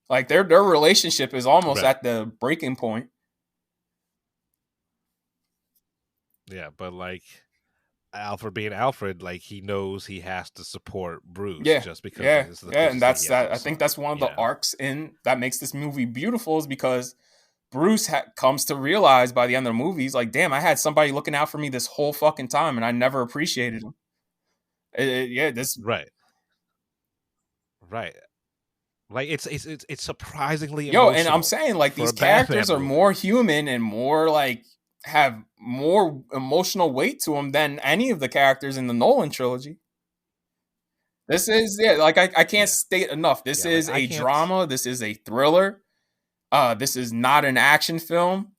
Like their relationship is almost Right. at the breaking point. Yeah, but like Alfred being Alfred, like he knows he has to support Bruce Yeah, just because yeah, this is the yeah, and closest thing that's he has to that. a I think son, that's one of you the know? arcs in that makes this movie beautiful, is because Bruce comes to realize by the end of the movie, he's like, "Damn, I had somebody looking out for me this whole fucking time, and I never appreciated him." Yeah, this Right. Right. Like it's surprisingly yo, and I'm emotional saying like for these a Batman characters are movie. more human and more like have more emotional weight to them than any of the characters in the Nolan trilogy. This is like I can't Yeah. state enough. This Yeah, like, is I a can't. drama. This is a thriller. This is not an action film.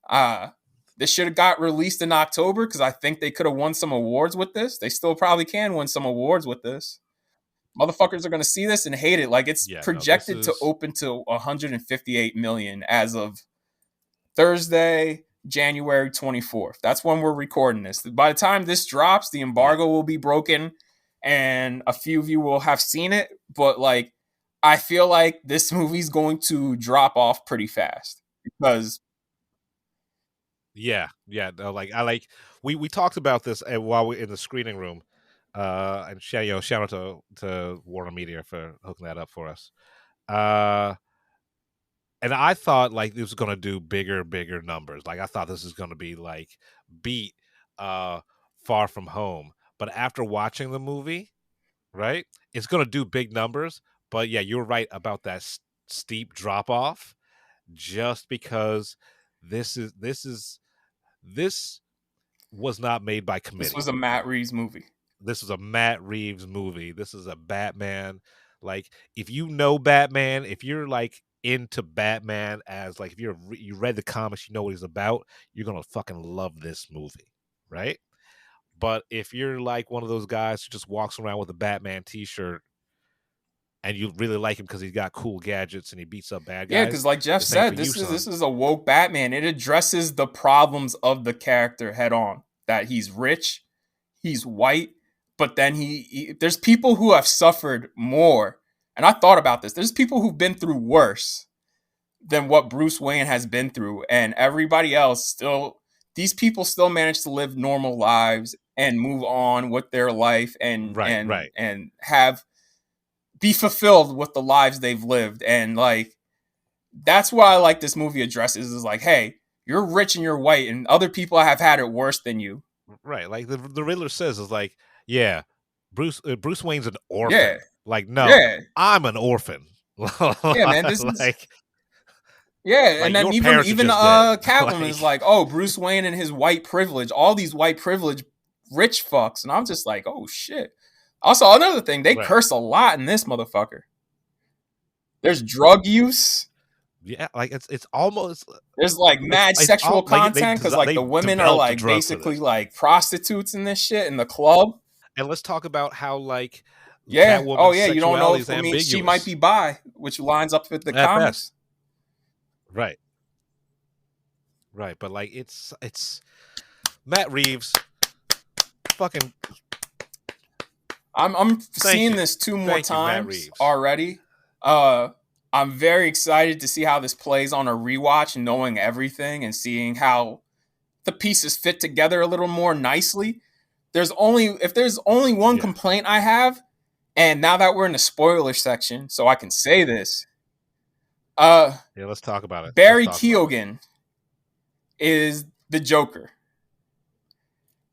This should have got released in October because I think they could have won some awards with this. They still probably can win some awards with this. Motherfuckers are gonna see this and hate it. Like it's Yeah, no, this projected to is open to 158 million as of Thursday, January 24th. That's when we're recording this. By the time this drops, the embargo will be broken and a few of you will have seen it. But like, I feel like this movie's going to drop off pretty fast because yeah, no, like I like we talked about this while we're in the screening room. And shout out to Warner Media for hooking that up for us. And I thought like this was gonna do bigger numbers. Like I thought this was gonna be like beat Far From Home. But after watching the movie, right, it's gonna do big numbers. But yeah, you're right about that steep drop off, just because this was not made by committee. this was a Matt Reeves movie. This is a Matt Reeves movie. This is a Batman. Like, if you know Batman, if you're like into Batman, as like if you read the comics, you know what he's about, you're gonna fucking love this movie, right? But if you're like one of those guys who just walks around with a Batman t-shirt and you really like him because he's got cool gadgets and he beats up bad guys, Yeah, because like Jeff this ain't said, for you, this son. is a woke Batman. It addresses the problems of the character head on. That he's rich, he's white, but then there's people who have suffered more. And I thought about this. There's people who've been through worse than what Bruce Wayne has been through, and everybody else these people still manage to live normal lives and move on with their life and Right. and be fulfilled with the lives they've lived. And like that's why I like this movie addresses is like, hey, you're rich and you're white, and other people have had it worse than you. Right. Like the Riddler says is like, yeah, Bruce Wayne's an orphan. Yeah. Like, no, Yeah. I'm an orphan. Yeah, man. This like, is yeah, like, and then your even parents are just dead. Catwoman is like, oh, Bruce Wayne and his white privilege, all these white privilege rich fucks, and I'm just like, oh shit. Also, another thing, they Right. curse a lot in this motherfucker. There's drug use. Yeah, like it's almost There's like mad it's sexual all- like, they content because desi- like they the women are developed a like drug for basically this. like prostitutes in this shit in the club. And let's talk about how like Yeah. Catwoman's Oh yeah, you don't know sexuality if is I mean she ambiguous. might be bi, which lines up with the At comics. best. Right, but like it's Matt Reeves fucking I'm seeing you. this two more Thank you, Matt times Reeves. already. I'm very excited to see how this plays on a rewatch, knowing everything and seeing how the pieces fit together a little more nicely. there's only one complaint I have, and now that we're in the spoiler section, so I can say this. Let's talk about it. Barry Keoghan is the Joker.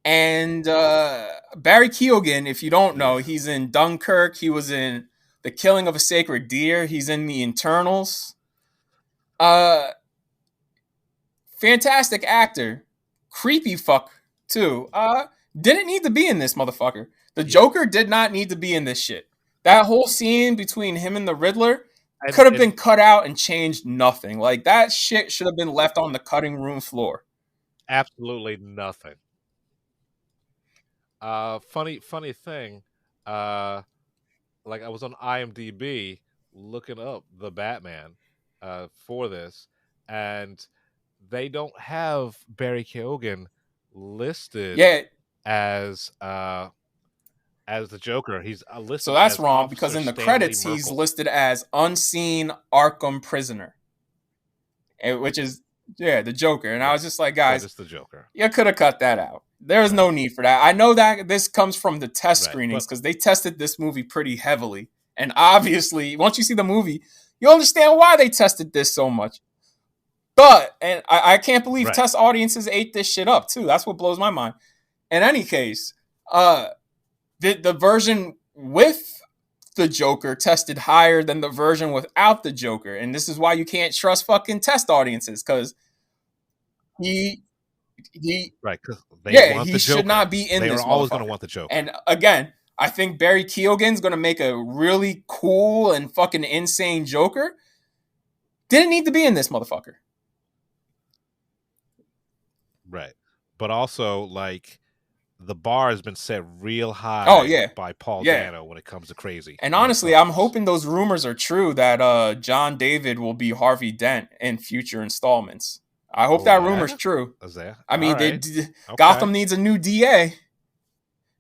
And Barry Keoghan, if you don't know, he's in Dunkirk. He was in The Killing of a Sacred Deer. He's in The Internals. Fantastic actor. Creepy fuck, too. Didn't need to be in this motherfucker. The Joker did not need to be in this shit. That whole scene between him and the Riddler could have been cut out and changed nothing. Like, that shit should have been left on the cutting room floor. Absolutely nothing. Funny thing. Like, I was on IMDb looking up the Batman for this, and they don't have Barry Keoghan listed as the Joker. He's listed. So that's as wrong, Officer because in the Stanley credits Merkel. he's listed as unseen Arkham prisoner, which is the Joker. And I was just like, guys, it's the Joker. You could have cut that out. There was no need for that. I know that this comes from the test screenings, because they tested this movie pretty heavily. And obviously, once you see the movie, you understand why they tested this so much. But, and I can't believe test audiences ate this shit up too. That's what blows my mind. In any case, the version with the Joker tested higher than the version without the Joker. And this is why you can't trust fucking test audiences, because he should not be in this. They're always going to want the Joker. And again, I think Barry Keoghan's going to make a really cool and fucking insane Joker. Didn't need to be in this motherfucker. Right. But also, like, the bar has been set real high by Paul Dano when it comes to crazy. And honestly, I'm hoping those rumors are true that John David will be Harvey Dent in future installments. I hope that rumor's true. I mean, Gotham needs a new DA.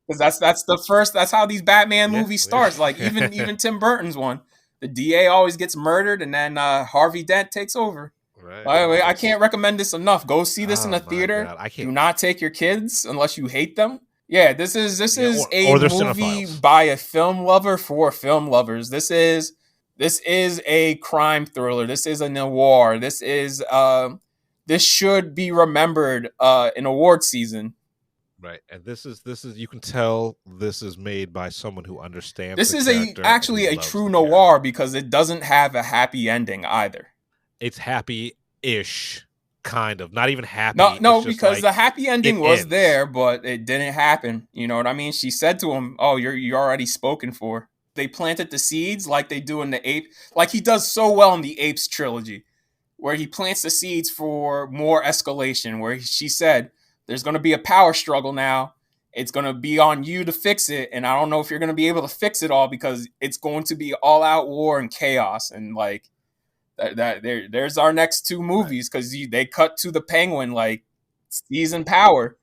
Because that's how these Batman movies starts. Like, even Tim Burton's one. The DA always gets murdered, and then Harvey Dent takes over. Right. By the way, I can't recommend this enough. Go see this in a theater. Do not take your kids unless you hate them. Yeah, this is a movie cinephiles. by a film lover for film lovers. This is a crime thriller. This is a noir. This should be remembered in award season. Right, and this is you can tell this is made by someone who understands. This is actually a true noir, because it doesn't have a happy ending either. It's happy-ish, kind of. Not even happy. No, because the happy ending was there, but it didn't happen. You know what I mean? She said to him, "Oh, you're already spoken for." They planted the seeds like they do in the Ape, like he does so well in the Apes trilogy, where he plants the seeds for more escalation. Where she said, "There's going to be a power struggle now. It's going to be on you to fix it, and I don't know if you're going to be able to fix it all, because it's going to be all-out war and chaos." And like. There's our next two movies, because they cut to the Penguin, like, sees in power.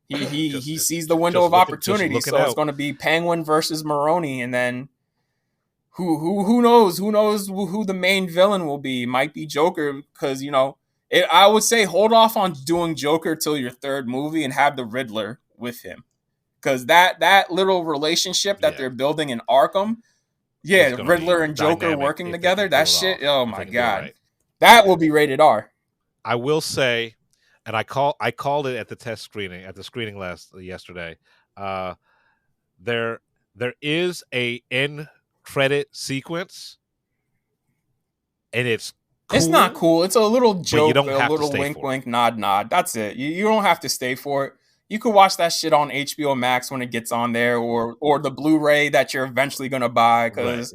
He sees the window of opportunity, so it's going to be Penguin versus Maroni, and then who knows who the main villain will be. Might be Joker, because I would say hold off on doing Joker till your third movie and have the Riddler with him, because that little relationship that they're building in Arkham. Yeah, Riddler and Joker working together. That shit. Oh my god, right. That will be rated R. I will say, and I called it at the test screening yesterday. There is a end credit sequence, and it's cool. It's not cool. It's a little joke, a little wink, nod. That's it. You don't have to stay for it. You could watch that shit on HBO Max when it gets on there, or the Blu-ray that you're eventually gonna buy. Because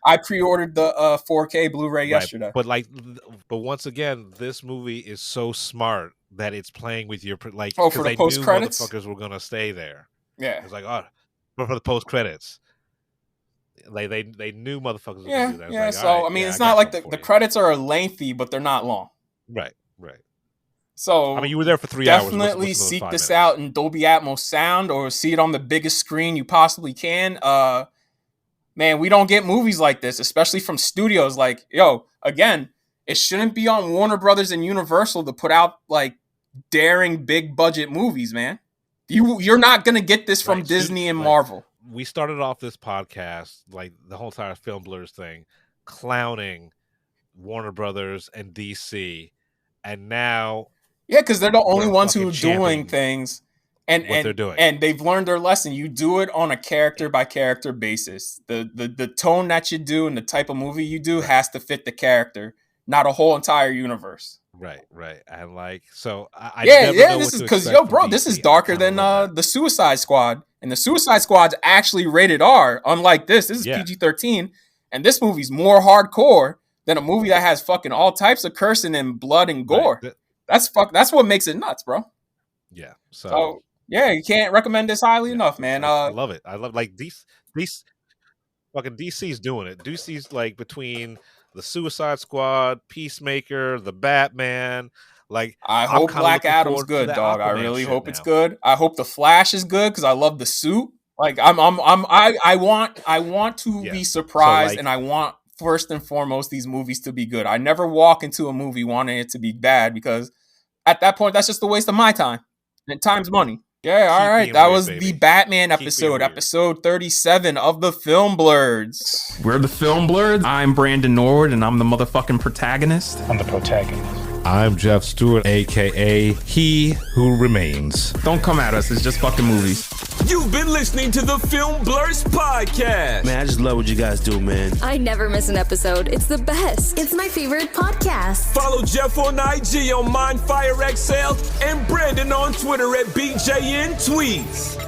I pre-ordered the 4K Blu-ray yesterday. But once again, this movie is so smart that it's playing with your for the post credits, motherfuckers were gonna stay there. Yeah, it's like but for the post credits, they knew motherfuckers were gonna do that. Yeah. Like, so I mean, it's not like the credits are lengthy, but they're not long. Right. So I mean, you were there for 3 hours. Definitely seek this out in Dolby Atmos sound, or see it on the biggest screen you possibly can. Man, we don't get movies like this, especially from studios. Like, again, it shouldn't be on Warner Brothers and Universal to put out like daring big budget movies, man. You're not gonna get this from Right, Disney and like, Marvel. We started off this podcast, like the whole entire Film Blurs thing, clowning Warner Brothers and DC, and now Yeah, because they're the only we're ones who fucking are doing championing things, what and they're doing. and they've learned their lesson. You do it on a character by character basis. The tone that you do and the type of movie you do has to fit the character, not a whole entire universe. Right, and like so, I Yeah, never yeah. know This what is to because expect from bro, this DC. is I darker kinda than love that. the Suicide Squad, and the Suicide Squad's actually rated R. Unlike this is Yeah. PG-13, and this movie's more hardcore than a movie that has fucking all types of cursing and blood and gore. Right. That's what makes it nuts, bro. Yeah, So yeah, you can't recommend this highly enough, man. I love it. I love like these fucking DC's doing it. DC's like between the Suicide Squad, Peacemaker, the Batman. Like I I'm hope kinda Black looking Adam's forward to good, the dog. I Aquaman really shit hope it's now. good. I hope the Flash is good because I love the suit. Like I want to Yeah. be So, surprised, like- and I want first and foremost these movies to be good. I never walk into a movie wanting it to be bad because at that point that's just a waste of my time and time's money. Yeah, all Keep right. being That weird, was baby. the Batman Keep being episode, weird. episode 37 of the Film Blurs. We're the Film Blurs. I'm Brandon Norwood, and I'm the motherfucking protagonist. I'm the protagonist. I'm Jeff Stewart, aka He Who Remains. Don't come at us. It's just fucking movies. You've been listening to the Film Blurs podcast. Man, I just love what you guys do, man. I never miss an episode. It's the best. It's my favorite podcast. Follow Jeff on IG on MindFireXL and Brandon on Twitter at BJN Tweets.